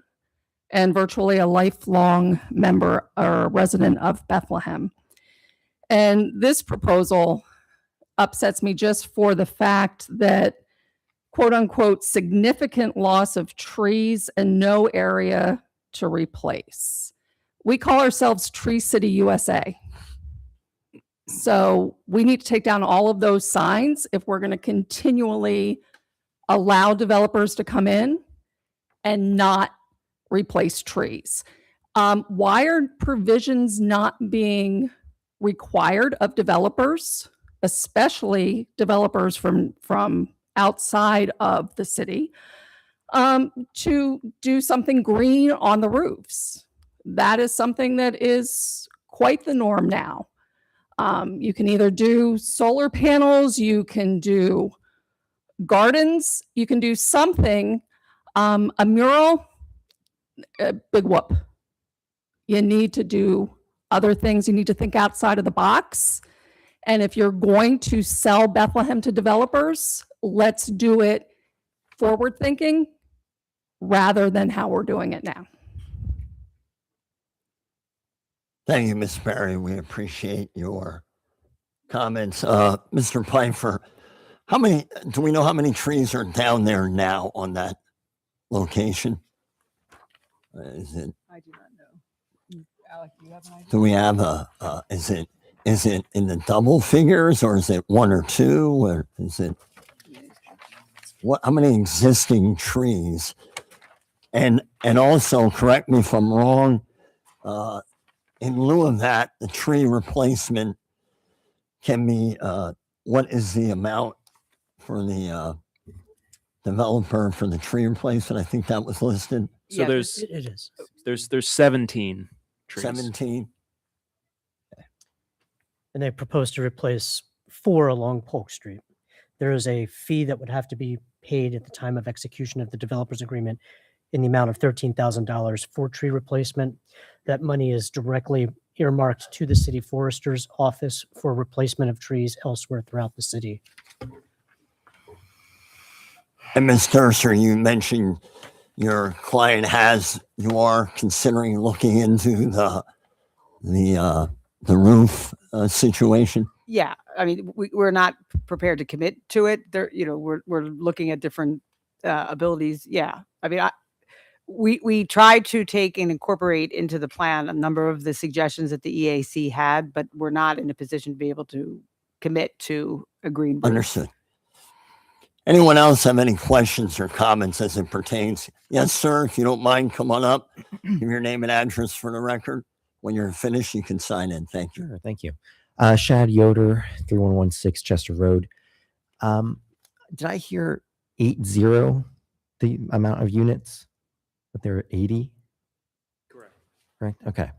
and virtually a lifelong member or resident of Bethlehem. And this proposal upsets me just for the fact that quote unquote significant loss of trees and no area to replace. We call ourselves Tree City USA. So we need to take down all of those signs if we're going to continually allow developers to come in and not replace trees. Why are provisions not being required of developers, especially developers from outside of the city, to do something green on the roofs? That is something that is quite the norm now. You can either do solar panels, you can do gardens, you can do something. A mural, a big whoop. You need to do other things. You need to think outside of the box. And if you're going to sell Bethlehem to developers, let's do it forward thinking rather than how we're doing it now. Thank you, Ms. Barry. We appreciate your comments. Mr. Pfeiffer, do we know how many trees are down there now on that location? Is it, I do not know. Alec, do you have an idea? do we have is it in the double figures or is it one or two or is it, how many existing trees? And also, correct me if I'm wrong, in lieu of that, the tree replacement can be, what is the amount for the developer for the tree replacement? I think that was listed. So Yeah, there's it is. there's 17 trees. 17. And they propose to replace 4 along Polk Street. There is a fee that would have to be paid at the time of execution of the developer's agreement in the amount of $13,000 for tree replacement. That money is directly earmarked to the city forester's office for replacement of trees elsewhere throughout the city. And Ms. Durser, you mentioned your client you are considering looking into the roof situation. Yeah, I mean, we're not prepared to commit to it. There, we're looking at different abilities. Yeah, I mean, we tried to take and incorporate into the plan a number of the suggestions that the EAC had, but we're not in a position to be able to commit to a green roof. Understood. Anyone else have any questions or comments as it pertains? Yes, sir. If you don't mind, come on up. Give your name and address for the record. When you're finished, you can sign in. Thank you. Sure, thank you. Shad Yoder, 3116 Chester Road. Did I hear 80, the amount of units? But there are 80? Correct. Okay.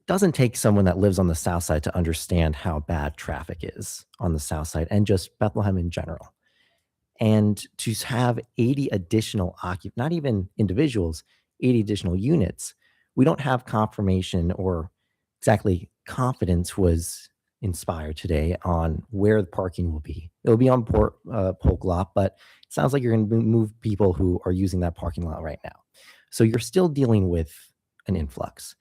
Doesn't take someone that lives on the south side to understand how bad traffic is on the south side and just Bethlehem in general. And to have 80 additional not even individuals, 80 additional units, we don't have confirmation or exactly confidence was inspired today on where the parking will be. It'll be on Polk lot, but it sounds like you're going to move people who are using that parking lot right now. So you're still dealing with an influx.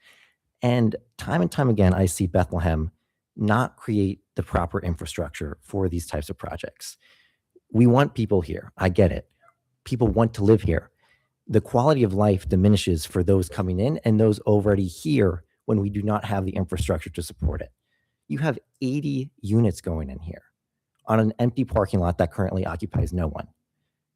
And time again, I see Bethlehem not create the proper infrastructure for these types of projects. We want people here. I get it. People want to live here. The quality of life diminishes for those coming in and those already here when we do not have the infrastructure to support it. You have 80 units going in here on an empty parking lot that currently occupies no one.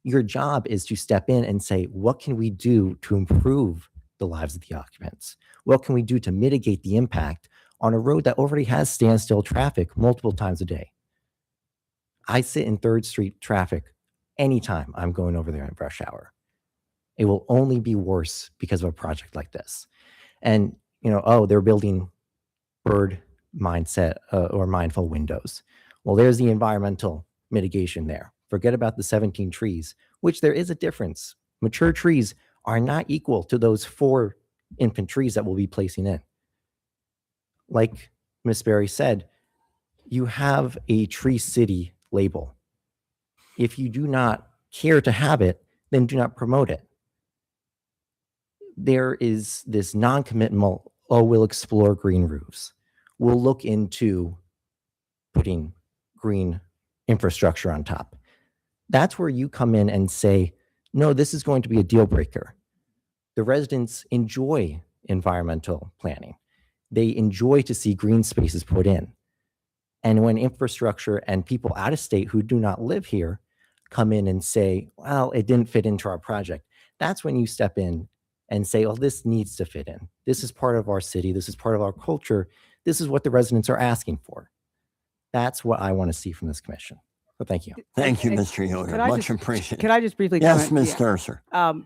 Your job is to step in and say, what can we do to improve the lives of the occupants? What can we do to mitigate the impact on a road that already has standstill traffic multiple times a day? I sit in 3rd Street traffic anytime I'm going over there in rush hour. It will only be worse because of a project like this. And, they're building bird mindset or mindful windows. Well, there's the environmental mitigation there. Forget about the 17 trees, which there is a difference. Mature trees are not equal to those 4 infant trees that we'll be placing in. Like Ms. Berry said, you have a Tree City label. If you do not care to have it, then do not promote it. There is this non-commitment, we'll explore green roofs. We'll look into putting green infrastructure on top. That's where you come in and say, no, this is going to be a deal breaker. The residents enjoy environmental planning. They enjoy to see green spaces put in. And when infrastructure and people out of state who do not live here come in and say, well, it didn't fit into our project, that's when you step in and say, well, this needs to fit in. This is part of our city. This is part of our culture. This is what the residents are asking for. That's what I want to see from this commission. So thank you. Thank you, Mr. Yoder. Much appreciated. Could I just briefly Yes, comment? Ms. Yeah. Durser.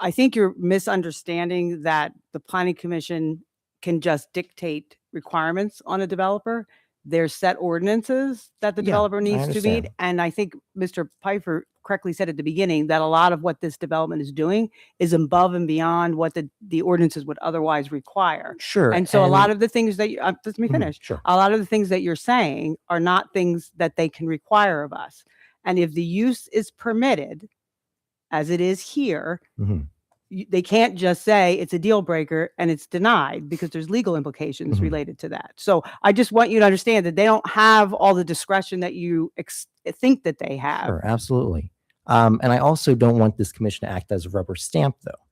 I think you're misunderstanding that the Planning Commission can just dictate requirements on a developer. There's set ordinances that the Yeah, developer I needs to meet. understand. And I think Mr. Pfeiffer correctly said at the beginning that a lot of what this development is doing is above and beyond what the ordinances would otherwise require. Sure. And so a lot of the things that let me Mhm, finish. sure. A lot of the things that you're saying are not things that they can require of us. And if the use is permitted, as it is here, Mhm. they can't just say it's a deal breaker and it's denied because there's legal implications Mhm. related to that. So I just want you to understand that they don't have all the discretion that you think that they have. Sure, absolutely. And I also don't want this commission to act as a rubber stamp, though.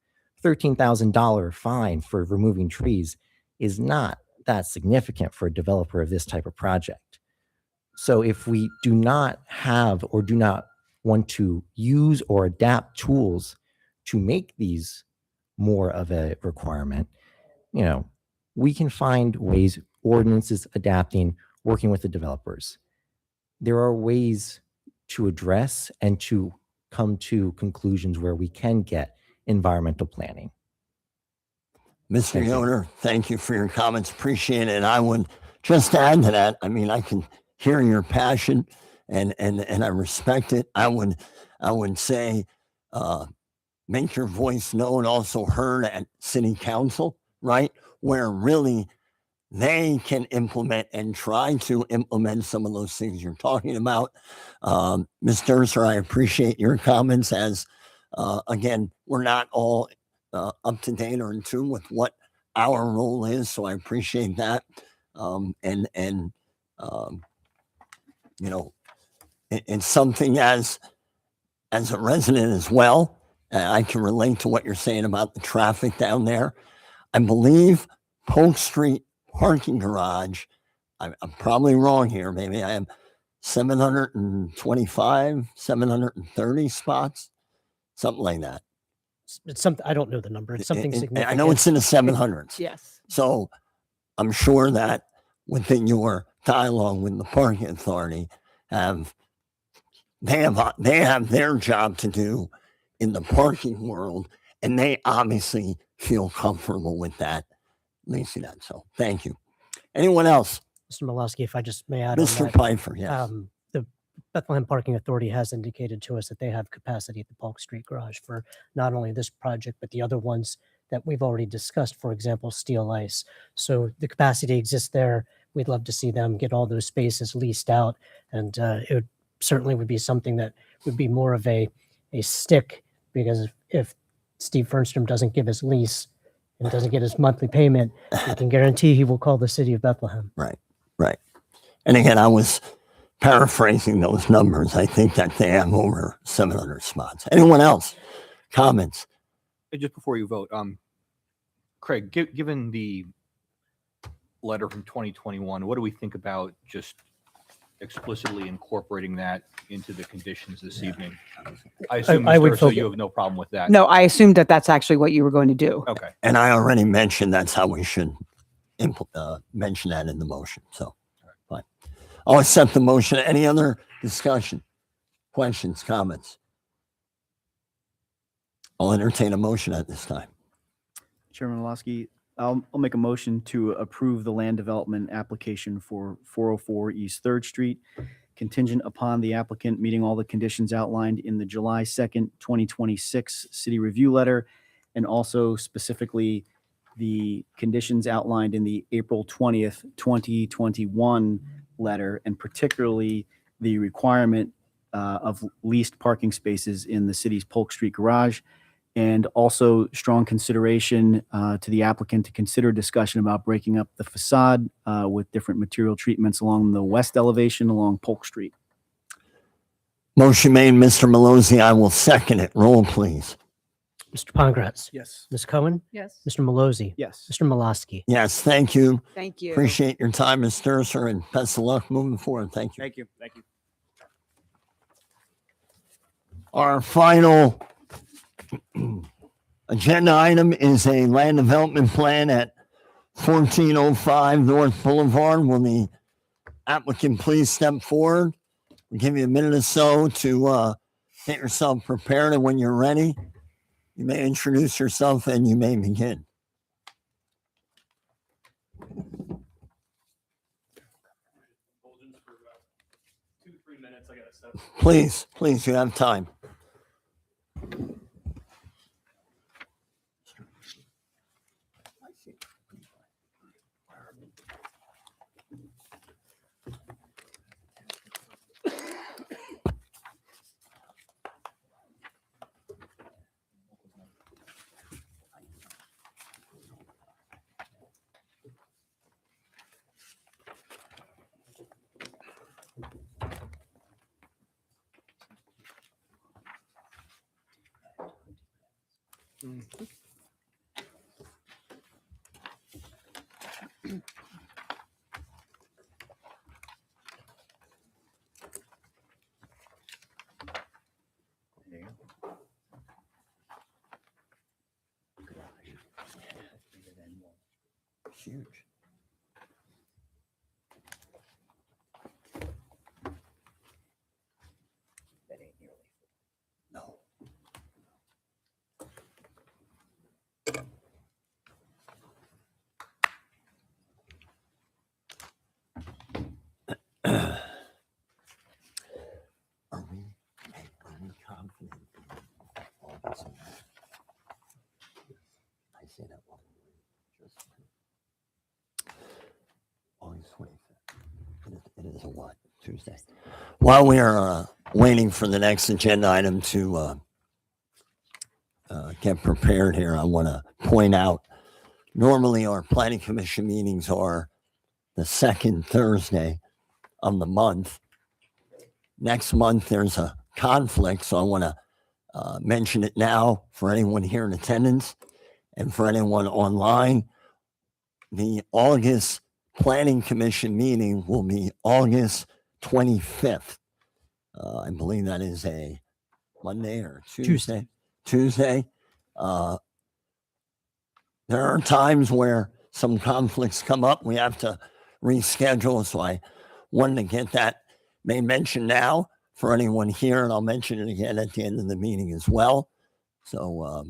$13,000 fine for removing trees is not that significant for a developer of this type of project. So if we do not have or do not want to use or adapt tools to make these more of a requirement, we can find ways, ordinances adapting, working with the developers. there are ways to address and to come to conclusions where we can get environmental planning. Mr. Thank you. Yoder, thank you for your comments. Appreciate it. I would just add to that. I mean, I can hear your passion and I respect it. I would say, make your voice known, also heard at city council, right? Where really they can implement and try to implement some of those things you're talking about. Ms. Durser, I appreciate your comments as, again, we're not all up to date or in tune with what our role is. So I appreciate that. You know, it's something as a resident as well, I can relate to what you're saying about the traffic down there. I believe Polk Street parking garage, I'm probably wrong here. Maybe I am 725, 730 spots, something like that. It's something, I don't know the number. It's something significant. I know it's in the 700s. Yes. So I'm sure that within your dialogue with the parking authority, they have their job to do in the parking world, and they obviously feel comfortable with that. Lacey, that. So thank you. Anyone else? Mr. Malosky, if I just may add on Mr. that, Pfeiffer, yes. the Bethlehem Parking Authority has indicated to us that they have capacity at the Polk Street Garage for not only this project, but the other ones that we've already discussed, for example, Steel Ice. So the capacity exists there. We'd love to see them get all those spaces leased out. And it would certainly would be something that would be more of a stick, because if Steve Fernstrom doesn't give his lease and doesn't get his monthly payment, we can guarantee he will call the city of Bethlehem. Right. And again, I was paraphrasing those numbers. I think that they have over 700 spots. Anyone else? Comments? And just before you vote, Craig, given the letter from 2021, what do we think about just explicitly incorporating that into the conditions this evening? I assume, I would Mr. So feel- you have no problem with that. No, I assumed that that's actually what you were going to do. Okay. And I already mentioned that's how we should mention that in the motion. So, fine. I'll accept the motion. Any other discussion, questions, comments? I'll entertain a motion at this time. Chairman Malosky, I'll make a motion to approve the land development application for 404 East 3rd Street, contingent upon the applicant meeting all the conditions outlined in the July 2nd, 2026 city review letter, and also specifically the conditions outlined in the April 20th, 2021 letter, and particularly the requirement of leased parking spaces in the city's Polk Street garage, and also strong consideration to the applicant to consider discussion about breaking up the facade with different material treatments along the west elevation along Polk Street. Motion made, Mr. Malozzi. I will second it. Roll, please. Mr. Pongratz. Yes. Ms. Cohen. Yes. Mr. Malozzi. Yes. Mr. Malosky. Yes, thank you. Thank you. Appreciate your time, Ms. Sturzer, and best of luck moving forward. Thank you. Thank you. Thank you. Our final agenda item is a land development plan at 1405 North Boulevard. Will the applicant please step forward? We'll give you a minute or so to get yourself prepared, and when you're ready, you may introduce yourself and you may begin. Please, you have time. Huge. what? Tuesday. While we are waiting for the next agenda item to get prepared here, I want to point out, normally our planning commission meetings are the second Thursday of the month. Next month, there's a conflict, so I want to mention it now for anyone here in attendance and for anyone online. The August Planning Commission meeting will be August 25th. I believe that is a Monday or Tuesday. Tuesday. There are times where some conflicts come up. We have to reschedule. So I wanted to get that made mention now for anyone here, and I'll mention it again at the end of the meeting as well. So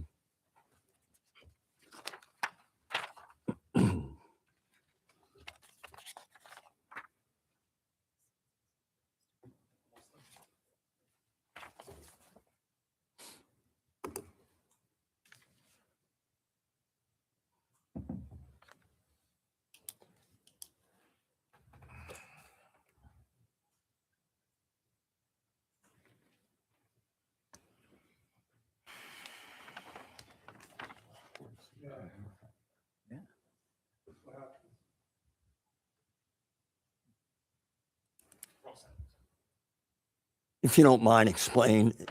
if you don't mind,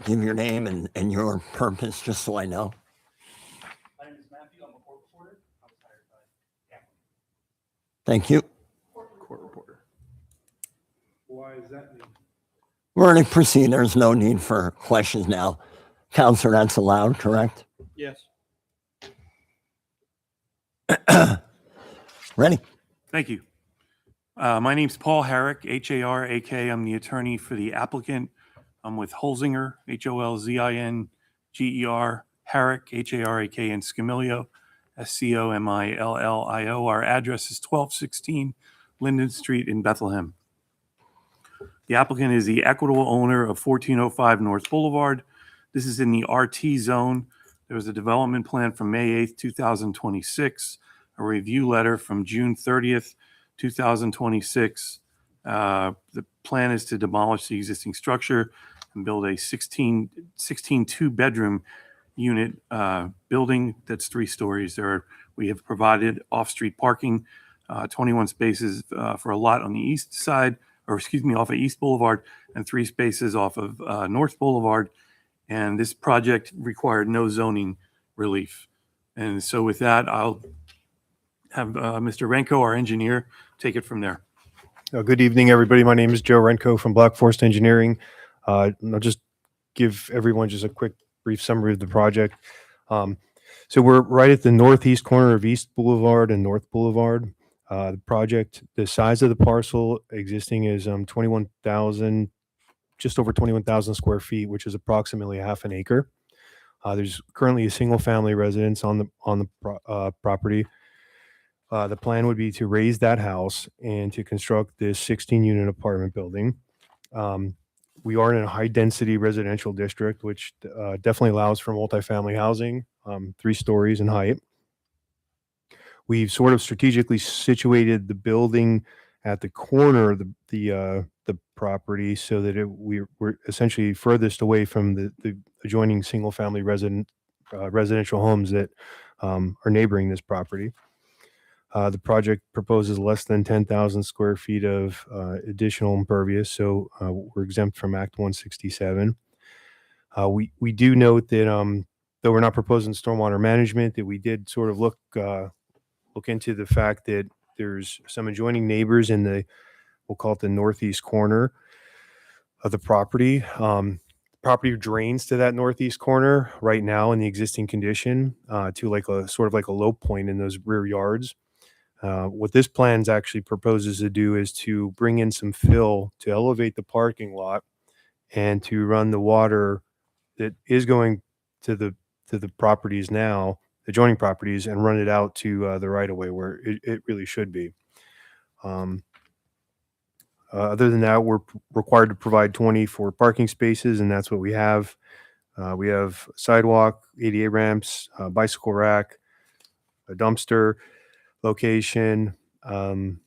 give your name and your purpose, just so I know. My name is Matthew. I'm a court reporter. I was hired by Cameron. Thank you. Court reporter. Why is that needed? We're going to proceed. There's no need for questions now. Counselor, that's allowed, correct? Yes. Ready? Thank you. My name's Paul Herrick, H-A-R-A-K. I'm the attorney for the applicant. I'm with Holzinger, H-O-L-Z-I-N-G-E-R, Herrick, H-A-R-A-K, and Scamilio, S-C-O-M-I-L-L-I-O. Our address is 1216 Linden Street in Bethlehem. The applicant is the equitable owner of 1405 North Boulevard. This is in the RT zone. There was a development plan from May 8th, 2026, a review letter from June 30th, 2026. The plan is to demolish the existing structure and build a 16 two-bedroom unit building that's 3 stories. We have provided off-street parking, 21 spaces for a lot on the east side, off of East Boulevard, and 3 spaces off of North Boulevard. And this project required no zoning relief. And so with that, I'll have Mr. Renko, our engineer, take it from there. Good evening, everybody. My name is Joe Renko from Black Forest Engineering. I'll just give everyone just a quick, brief summary of the project. So we're right at the northeast corner of East Boulevard and North Boulevard. The project, the size of the parcel existing is just over 21,000 square feet, which is approximately half an acre. There's currently a single-family residence on the property. The plan would be to raise that house and to construct this 16-unit apartment building. We are in a high-density residential district, which definitely allows for multifamily housing, 3 stories in height. We've sort of strategically situated the building at the corner of the property so that we're essentially furthest away from the adjoining single-family residential homes that are neighboring this property. The project proposes less than 10,000 square feet of additional impervious, so we're exempt from Act 167. We do note that though we're not proposing stormwater management, that we did sort of look into the fact that there's some adjoining neighbors in we'll call it the northeast corner of the property. Property drains to that northeast corner right now in the existing condition to like a sort of like a low point in those rear yards. What this plan actually proposes to do is to bring in some fill to elevate the parking lot and to run the water that is going to the properties now, adjoining properties, and run it out to the right of way where it really should be. Other than that, we're required to provide 24 parking spaces, and that's what we have. We have sidewalk, ADA ramps, bicycle rack, a dumpster location, and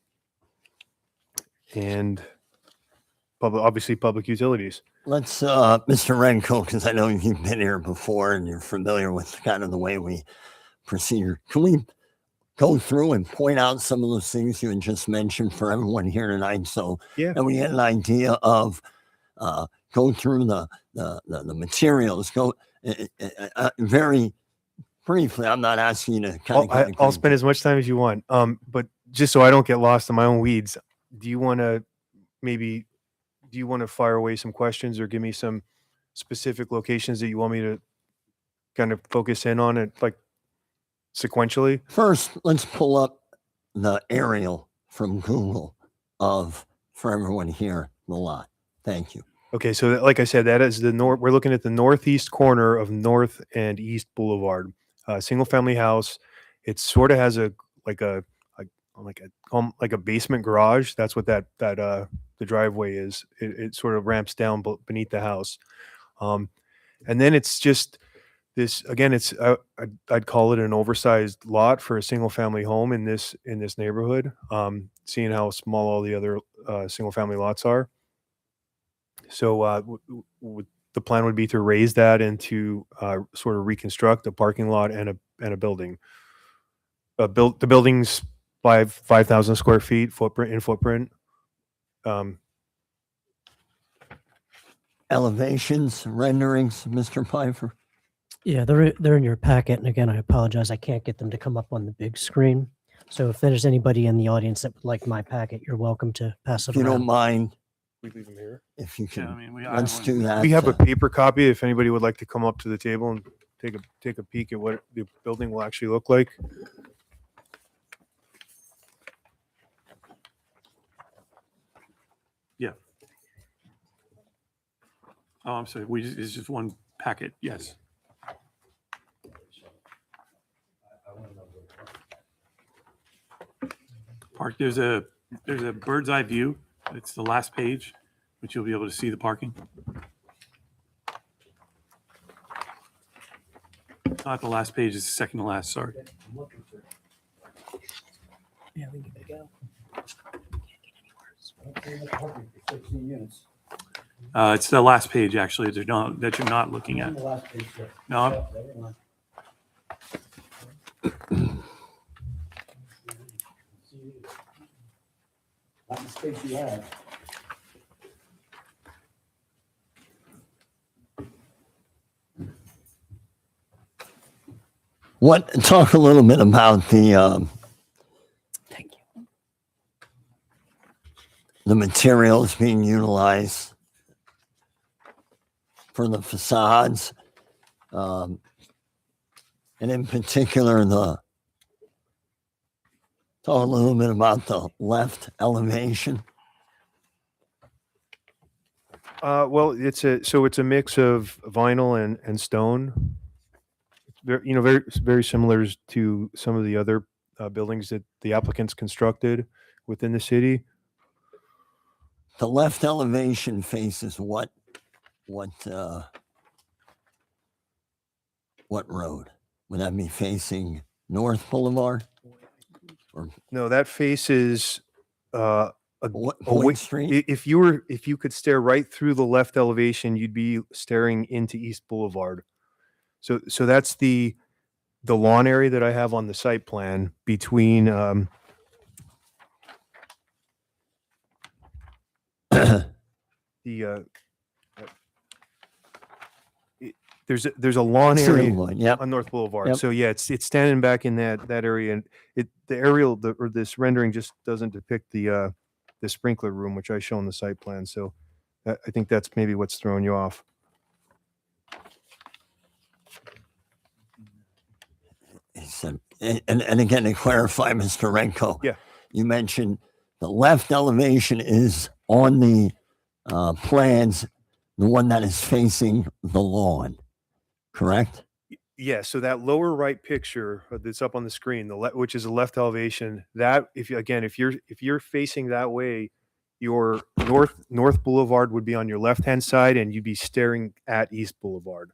public, obviously public utilities. Let's, Mr. Renko, because I know you've been here before and you're familiar with kind of the way we proceed. Can we go through and point out some of those things you had just mentioned for everyone here tonight, so Yeah. that we get an idea of go through the materials, go very briefly. I'm not asking you to kind of I'll spend as much time as you want. But just so I don't get lost in my own weeds, do you want to fire away some questions or give me some specific locations that you want me to kind of focus in on it, like sequentially? First, let's pull up the aerial from Google for everyone here, the lot. Thank you. Okay, so like I said, that is the north. We're looking at the northeast corner of North and East Boulevard. Single family house. It sort of has a basement garage. That's what the driveway is. It sort of ramps down beneath the house, and then it's just this again. I'd call it an oversized lot for a single family home in this neighborhood. Seeing how small all the other single family lots are. So the plan would be to raise that and to sort of reconstruct a parking lot and a building. The building's 5,000 square feet footprint. Elevations, renderings, Mr. Pfeiffer. Yeah, they're in your packet. And again, I apologize. I can't get them to come up on the big screen. So if there's anybody in the audience that would like my packet, you're welcome to pass it If you around. don't mind, We leave them here. if you can, I mean, let's do that. We have a paper copy. If anybody would like to come up to the table and take a peek at what the building will actually look like. Yeah. Oh, I'm sorry. It's just one packet. Yes. Park. There's a bird's eye view. It's the last page, which you'll be able to see the parking. Not the last page. It's the second to last. Sorry. Yeah, we can give it a go. It's the last page actually. That you're not looking at. No. Not the space you have. Talk a little bit about the materials being utilized for the facades, and in particular, talk a little bit about the left elevation. Well, it's a mix of vinyl and stone. Very very similar to some of the other buildings that the applicants constructed within the city. The left elevation faces what road? Would that be facing North Boulevard? Or No, that faces Point Street? If you could stare right through the left elevation, you'd be staring into East Boulevard. So that's the lawn area that I have on the site plan between there's a lawn area on North Boulevard. Yep. So yeah, it's standing back in that area, and the aerial or this rendering just doesn't depict the sprinkler room, which I show on the site plan. So I think that's maybe what's throwing you off. And again, to clarify, Mr. Renko, yeah, you mentioned the left elevation is on the plans, the one that is facing the lawn, correct? Yeah, so that lower right picture that's up on the screen, which is a left elevation, that if you're facing that way, your North Boulevard would be on your left-hand side, and you'd be staring at East Boulevard.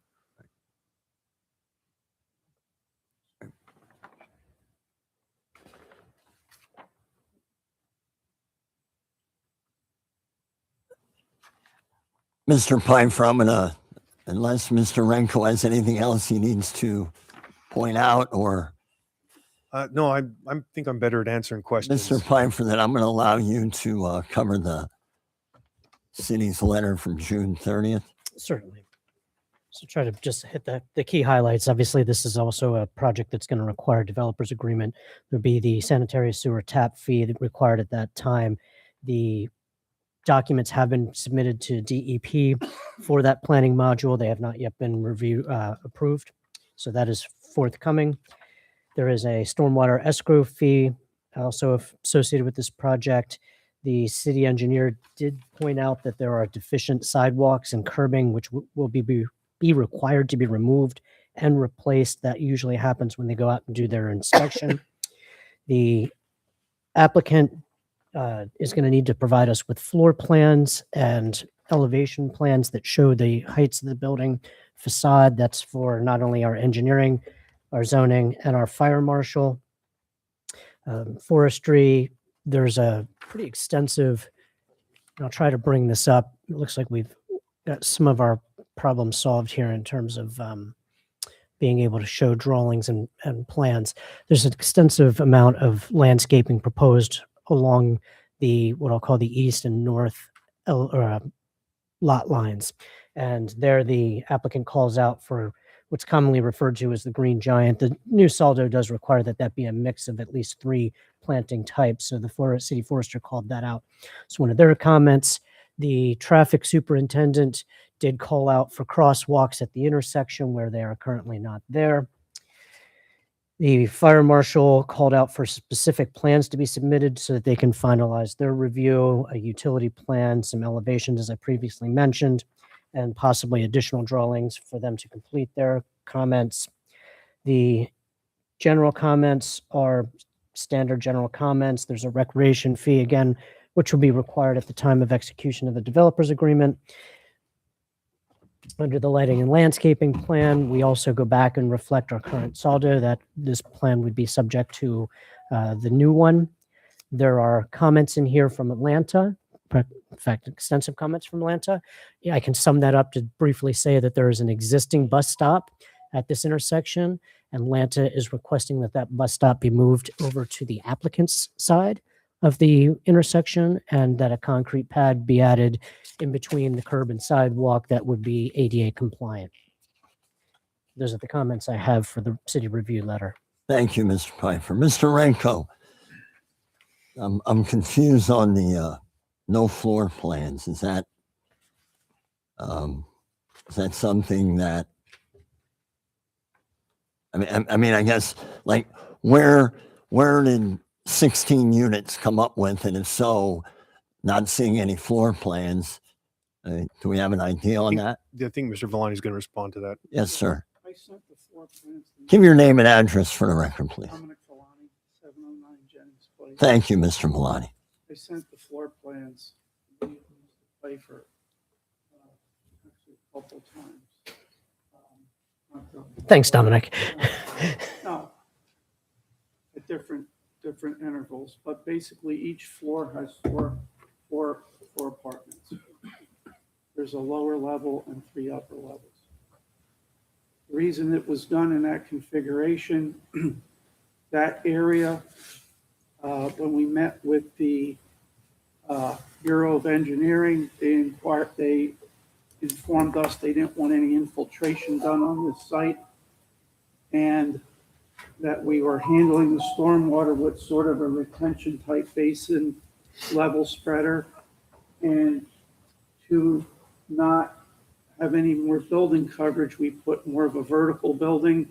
Mr. Pfeiffer, I'm gonna, unless Mr. Renko has anything else he needs to point out, or No, I think I'm better at answering questions. Mr. Pfeiffer, that I'm gonna allow you to cover the city's letter from June 30th. Certainly. So try to just hit the key highlights. Obviously, this is also a project that's going to require developers agreement. There'll be the sanitary sewer tap fee that required at that time. The documents have been submitted to DEP for that planning module. They have not yet been approved. So that is forthcoming. There is a stormwater escrow fee also associated with this project. The city engineer did point out that there are deficient sidewalks and curbing, which will be required to be removed and replaced. That usually happens when they go out and do their inspection. The applicant is going to need to provide us with floor plans and elevation plans that show the heights of the building facade. That's for not only our engineering, our zoning, and our fire marshal. Forestry, there's a pretty extensive, I'll try to bring this up. It looks like we've got some of our problems solved here in terms of being able to show drawings and plans. There's an extensive amount of landscaping proposed along the, what I'll call the east and north lot lines. And there the applicant calls out for what's commonly referred to as the green giant. The new Saldo does require that that be a mix of at least 3 planting types. So the city forester called that out. So one of their comments, the traffic superintendent did call out for crosswalks at the intersection where they are currently not there. The fire marshal called out for specific plans to be submitted so that they can finalize their review, a utility plan, some elevations, as I previously mentioned, and possibly additional drawings for them to complete their comments. The general comments are standard general comments. There's a recreation fee, again, which will be required at the time of execution of the developer's agreement. Under the lighting and landscaping plan, we also go back and reflect our current saldo that this plan would be subject to the new one. There are comments in here from Atlanta, in fact, extensive comments from Atlanta. Yeah, I can sum that up to briefly say that there is an existing bus stop at this intersection, and Atlanta is requesting that that bus stop be moved over to the applicant's side of the intersection and that a concrete pad be added in between the curb and sidewalk that would be ADA compliant. Those are the comments I have for the city review letter. Thank you, Mr. Pfeiffer. Mr. Renko, I'm confused on the no floor plans. Is that something that, I mean, I guess, like, where did 16 units come up with, and if so, not seeing any floor plans, do we have an idea on that? I think Mr. Villani is going to respond to that. Yes, sir. I sent the floor plans. Give your name and address for the record, please. Dominic Villani, 709 Jennings Place. Thank you, Mr. Villani. I sent the floor plans to Mr. Pfeiffer actually a couple times. Thanks, Dominic. No, at different intervals, but basically each floor has four apartments. There's a lower level and 3 upper levels. The reason it was done in that configuration, that area, when we met with the Bureau of Engineering, they informed us they didn't want any infiltration done on this site, and that we were handling the stormwater with sort of a retention type basin level spreader, and to not have any more building coverage, we put more of a vertical building.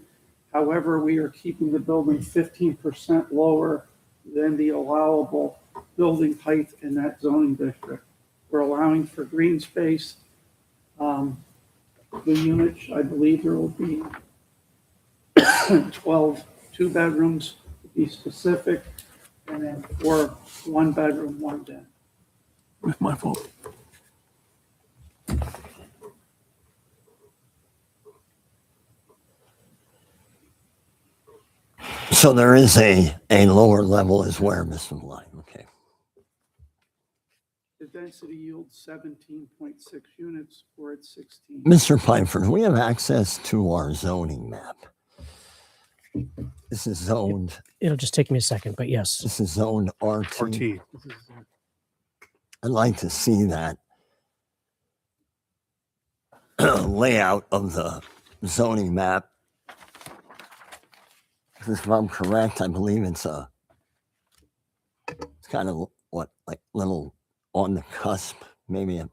However, we are keeping the building 15% lower than the allowable building height in that zoning district. We're allowing for green space. The units, I believe there will be 12 2-bedrooms, to be specific, and then 4 1-bedroom, 1 den. With my fault. So there is a lower level is where, Mr. Villani, okay. The density yields 17.6 units, or it's 16. Mr. Pfeiffer, do we have access to our zoning map? This is zoned, It'll just take me a second, but yes. this is zoned RT. RT. I'd like to see that layout of the zoning map. If I'm correct, I believe it's kind of what, like little on the cusp, maybe a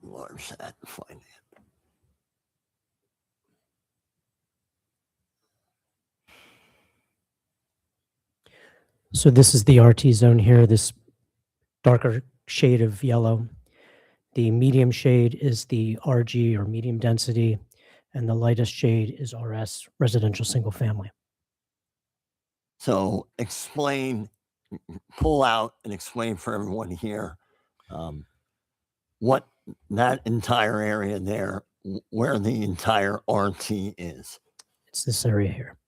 large that, find it. So this is the RT zone here, this darker shade of yellow. The medium shade is the RG, or medium density, and the lightest shade is RS, residential single family. So explain, pull out and explain for everyone here what that entire area there, where the entire RT is. It's this area here.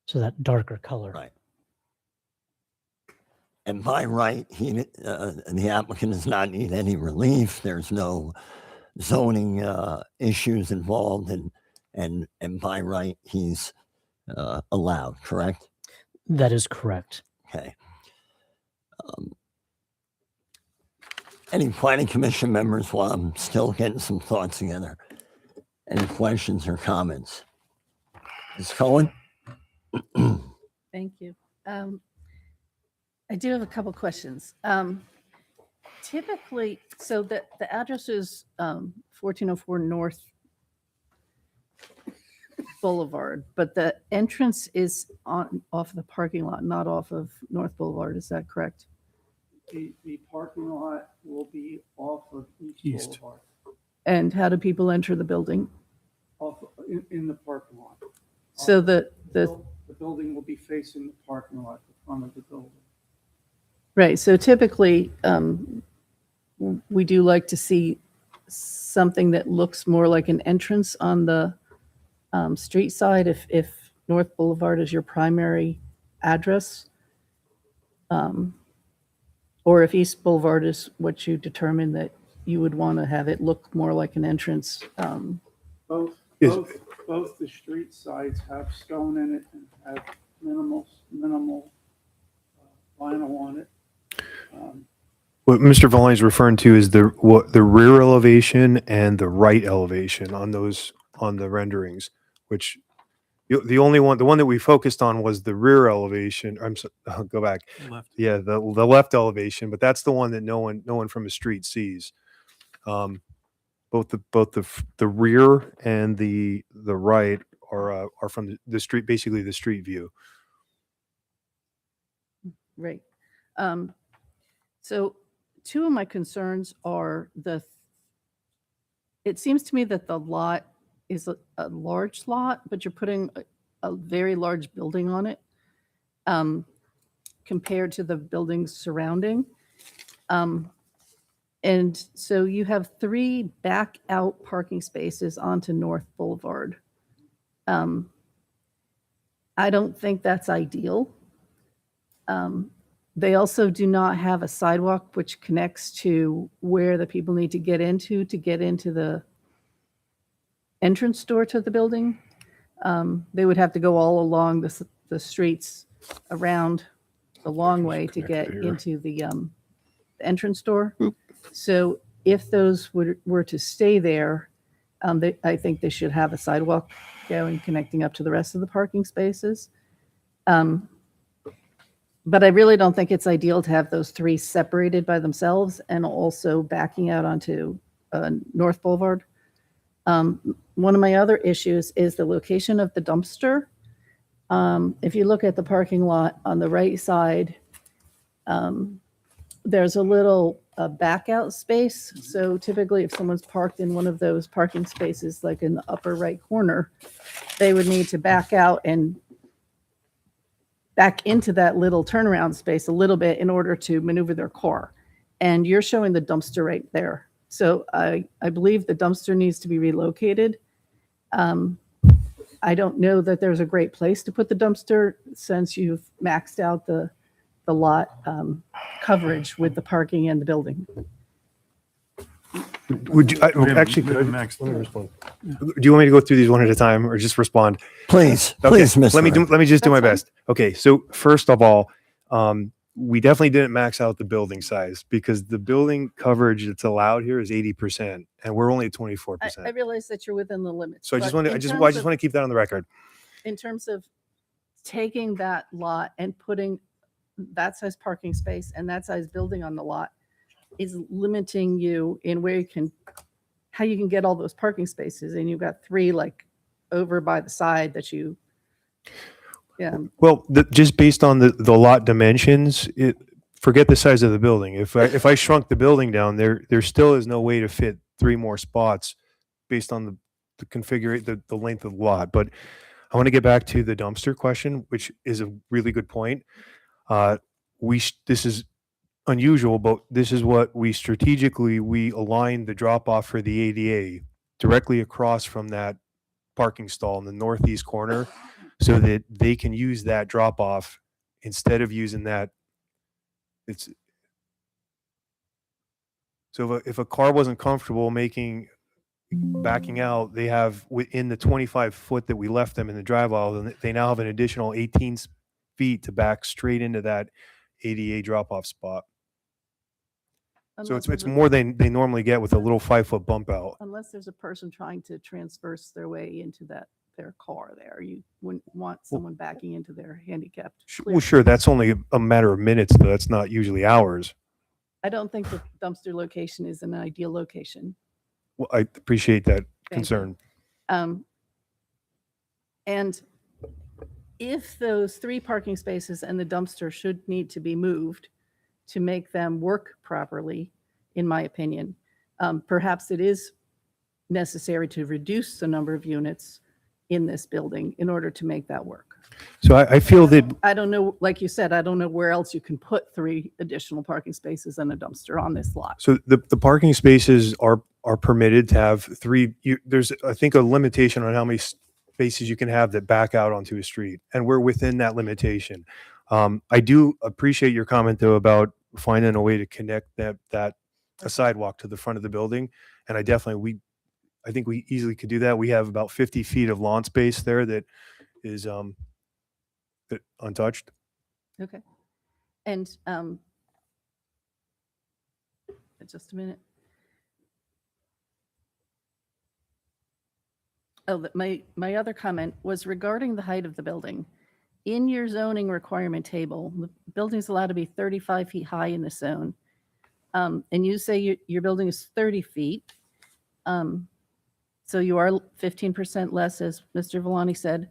So that darker color. Right. And by right, the applicant does not need any relief. There's no zoning issues involved, and by right, he's allowed, correct? That is correct. Okay. Any planning commission members, while I'm still getting some thoughts together? Any questions or comments? Ms. Cohen? Thank you. I do have a couple questions. Typically, so the address is 1404 North Boulevard, but the entrance is off the parking lot, not off of North Boulevard. Is that correct? The parking lot will be off of East Boulevard, And how do people enter the building? in the parking lot. So the building will be facing the parking lot, the front of the building. Right. So typically, we do like to see something that looks more like an entrance on the street side if North Boulevard is your primary address. Or if East Boulevard is what you determine that you would want to have it look more like an entrance. Both the street sides have stone in it and have minimal vinyl on it. What Mr. Volney is referring to is the rear elevation and the right elevation on the renderings, which the one that we focused on was the rear elevation. I'll go back. Left. Yeah, the left elevation, but that's the one that no one from the street sees. Both the rear and the right are from the street, basically the street view. Right. So two of my concerns are it seems to me that the lot is a large lot, but you're putting a very large building on it compared to the buildings surrounding. And so you have 3 back out parking spaces onto North Boulevard. I don't think that's ideal. They also do not have a sidewalk which connects to where the people need to get into the entrance door to the building. They would have to go all along the streets around the long way to get into the entrance door. So if those were to stay there, I think they should have a sidewalk going connecting up to the rest of the parking spaces. But I really don't think it's ideal to have those 3 separated by themselves and also backing out onto North Boulevard. One of my other issues is the location of the dumpster. If you look at the parking lot on the right side, there's a little back out space. So typically if someone's parked in one of those parking spaces, like in the upper right corner, they would need to back out and back into that little turnaround space a little bit in order to maneuver their car. And you're showing the dumpster right there. So I believe the dumpster needs to be relocated. I don't know that there's a great place to put the dumpster since you've maxed out the lot coverage with the parking and the building. Would you, actually, could I, Max, let me respond. Do you want me to go through these one at a time or just respond? Please, Okay, please, Mr. let me just do my That's best. Okay, so first of all, we definitely didn't max out the building size because the building coverage that's allowed here is 80%, and we're only at 24%. I realize that you're within the limits. So I just but want to, in I just terms of- want to keep that on the record. in terms of taking that lot and putting that size parking space and that size building on the lot is limiting you in where you can, how you can get all those parking spaces. And you've got 3 like over by the side that you, yeah. Well, just based on the lot dimensions, forget the size of the building. If I shrunk the building down, there still is no way to fit 3 more spots based on the configuration, the length of the lot. But I want to get back to the dumpster question, which is a really good point. This is unusual, but this is what we aligned the drop off for the ADA directly across from that parking stall in the northeast corner, so that they can use that drop off instead of using that. So if a car wasn't comfortable backing out, they have within the 25 foot that we left them in the drive aisle, then they now have an additional 18 feet to back straight into that ADA drop off spot. So it's more than they normally get with a little 5-foot bump out. Unless there's a person trying to transverse their way into their car there, you wouldn't want someone backing into their handicapped. Well, sure, that's only a matter of minutes, though. That's not usually hours. I don't think the dumpster location is an ideal location. Well, I appreciate that you. concern. And if those 3 parking spaces and the dumpster should need to be moved to make them work properly, in my opinion, perhaps it is necessary to reduce the number of units in this building in order to make that work. So I feel that I don't know, like you said, I don't know where else you can put 3 additional parking spaces and a dumpster on this lot. so the parking spaces are permitted to have 3. There's, I think, a limitation on how many spaces you can have that back out onto a street, and we're within that limitation. I do appreciate your comment though about finding a way to connect a sidewalk to the front of the building, and I think we easily could do that. We have about 50 feet of lawn space there that is untouched. Okay. And just a minute. Oh, my other comment was regarding the height of the building. In your zoning requirement table, the building's allowed to be 35 feet high in the zone. And you say your building is 30 feet. So you are 15% less, as Mr. Villani said.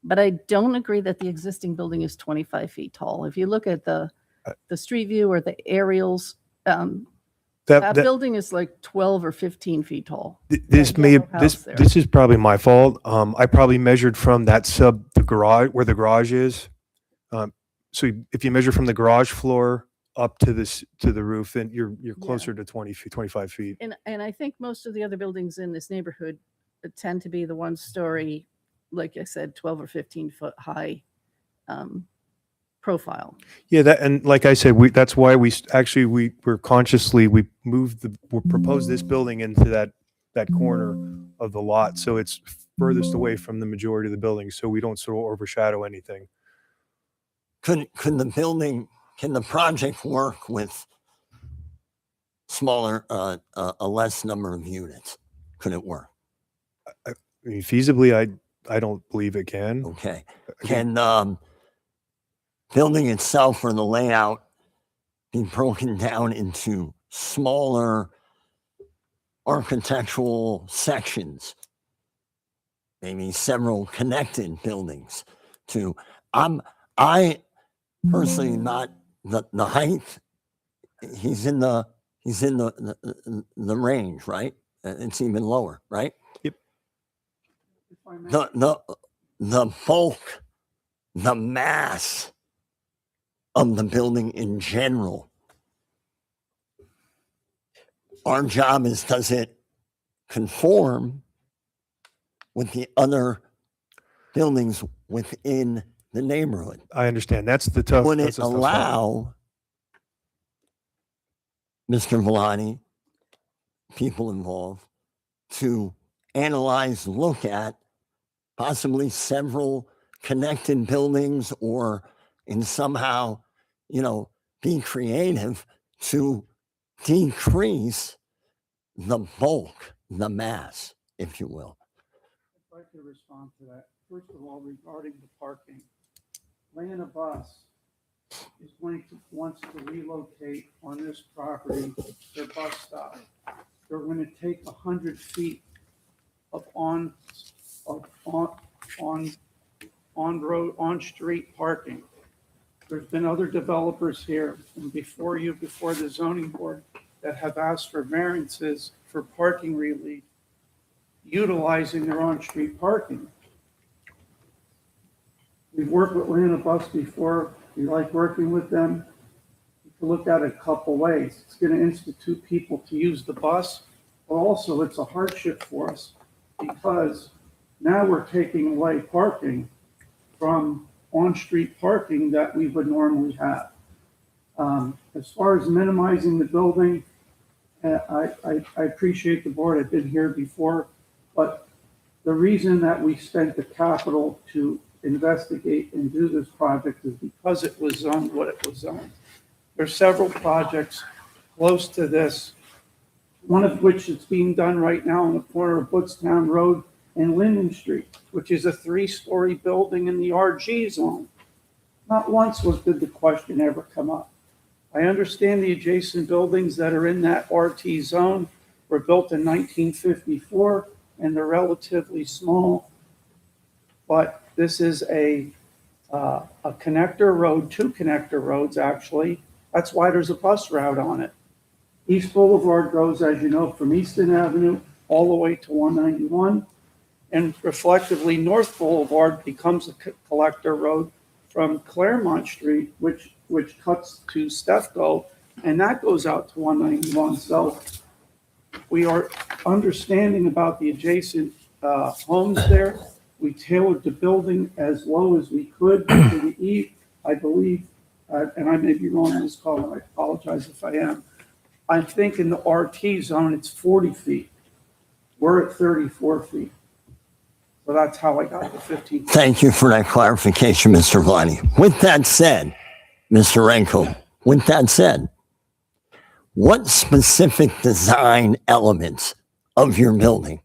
But I don't agree that the existing building is 25 feet tall. If you look at the street view or the aerials, that building is like 12 or 15 feet tall. This is probably my fault. I probably measured from the garage, where the garage is. So if you measure from the garage floor up to the roof, then you're closer to 20 feet, 25 feet. And I think most of the other buildings in this neighborhood tend to be the 1-story, like I said, 12 or 15 foot high profile. Yeah, and like I said, that's why we proposed this building into that corner of the lot, so it's furthest away from the majority of the building, so we don't sort of overshadow anything. Can the project work with smaller, a less number of units? Could it work? I mean, feasibly, I don't believe it can. Okay. Can building itself or the layout be broken down into smaller architectural sections? Maybe several connected buildings I personally not the height. He's in the range, right? It's even lower, right? Yep. The bulk, the mass of the building in general. Our job is, does it conform with the other buildings within the neighborhood? I understand. That's the tough. Would that's it the tough spot. allow Mr. Villani, people involved, to analyze, look at possibly several connected buildings, or in somehow, be creative to decrease the bulk, the mass, if you will? If I could respond to that. First of all, regarding the parking, Lana Bus is wants to relocate on this property their bus stop. They're going to take 100 feet of on street parking. There's been other developers here and before the zoning board, that have asked for variances for parking relief, utilizing their on-street parking. We've worked with Lana Bus before. We like working with them. You can look at it a couple ways. It's going to institute people to use the bus, but also it's a hardship for us because now we're taking away parking from on-street parking that we would normally have. As far as minimizing the building, I appreciate the board. I've been here before, but the reason that we spent the capital to investigate and do this project is because it was zoned what it was zoned. There's several projects close to this, one of which is being done right now on the corner of Woodstown Road and Linden Street, which is a 3-story building in the RG zone. Not once did the question ever come up. I understand the adjacent buildings that are in that RT zone were built in 1954 and they're relatively small, but this is a connector road, 2 connector roads actually. That's why there's a bus route on it. East Boulevard goes, as you know, from Easton Avenue all the way to 191. And reflectively, North Boulevard becomes a collector road from Claremont Street, which cuts to Stefco, and that goes out to 191. So we are understanding about the adjacent homes there. We tailored the building as low as we could to the east. I believe, and I may be wrong on this call, and I apologize if I am. I think in the RT zone, it's 40 feet. We're at 34 feet. So that's how I got the 15. Thank you for that clarification, Mr. Villani. With that said, Mr. Renko, with that said, what specific design elements of your building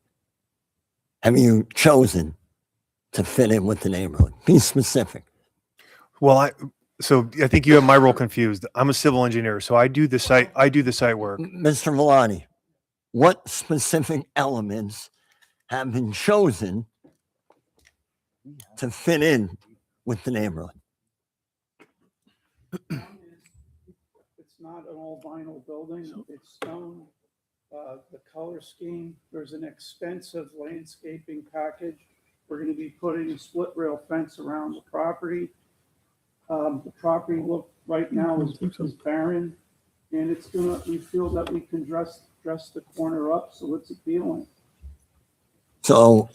have you chosen to fit in with the neighborhood? Be specific. Well, I think you have my role confused. I'm a civil engineer, so I do the site work. Mr. Villani, what specific elements have been chosen to fit in with the neighborhood? It's not an all vinyl building. It's stone. The color scheme, there's an expensive landscaping package. We're going to be putting a split rail fence around the property. The property look right now is barren, and we feel that we can dress the corner up so it's appealing. So,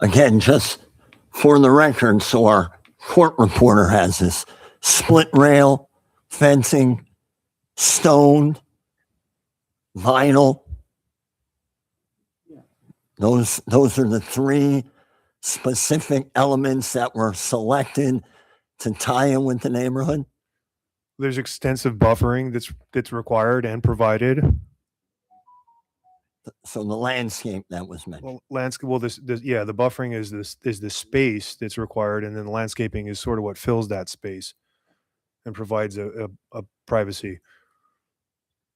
again, just for the record, so our court reporter has this: split rail, fencing, stone, vinyl. Yeah. Those are the 3 specific elements that were selected to tie in with the neighborhood. There's extensive buffering that's required and provided. So the landscape that was mentioned. The buffering is the space that's required, and then the landscaping is sort of what fills that space and provides a privacy.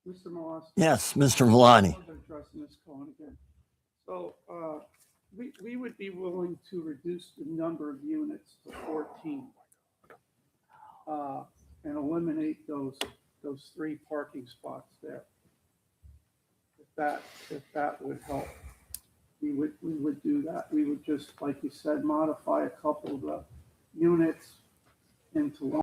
Mr. Moss. Yes, Mr. Villani. So we would be willing to reduce the number of units to 14 and eliminate those 3 parking spots there. If that would help, we would do that. We would just, like you said, modify a couple of the units into one.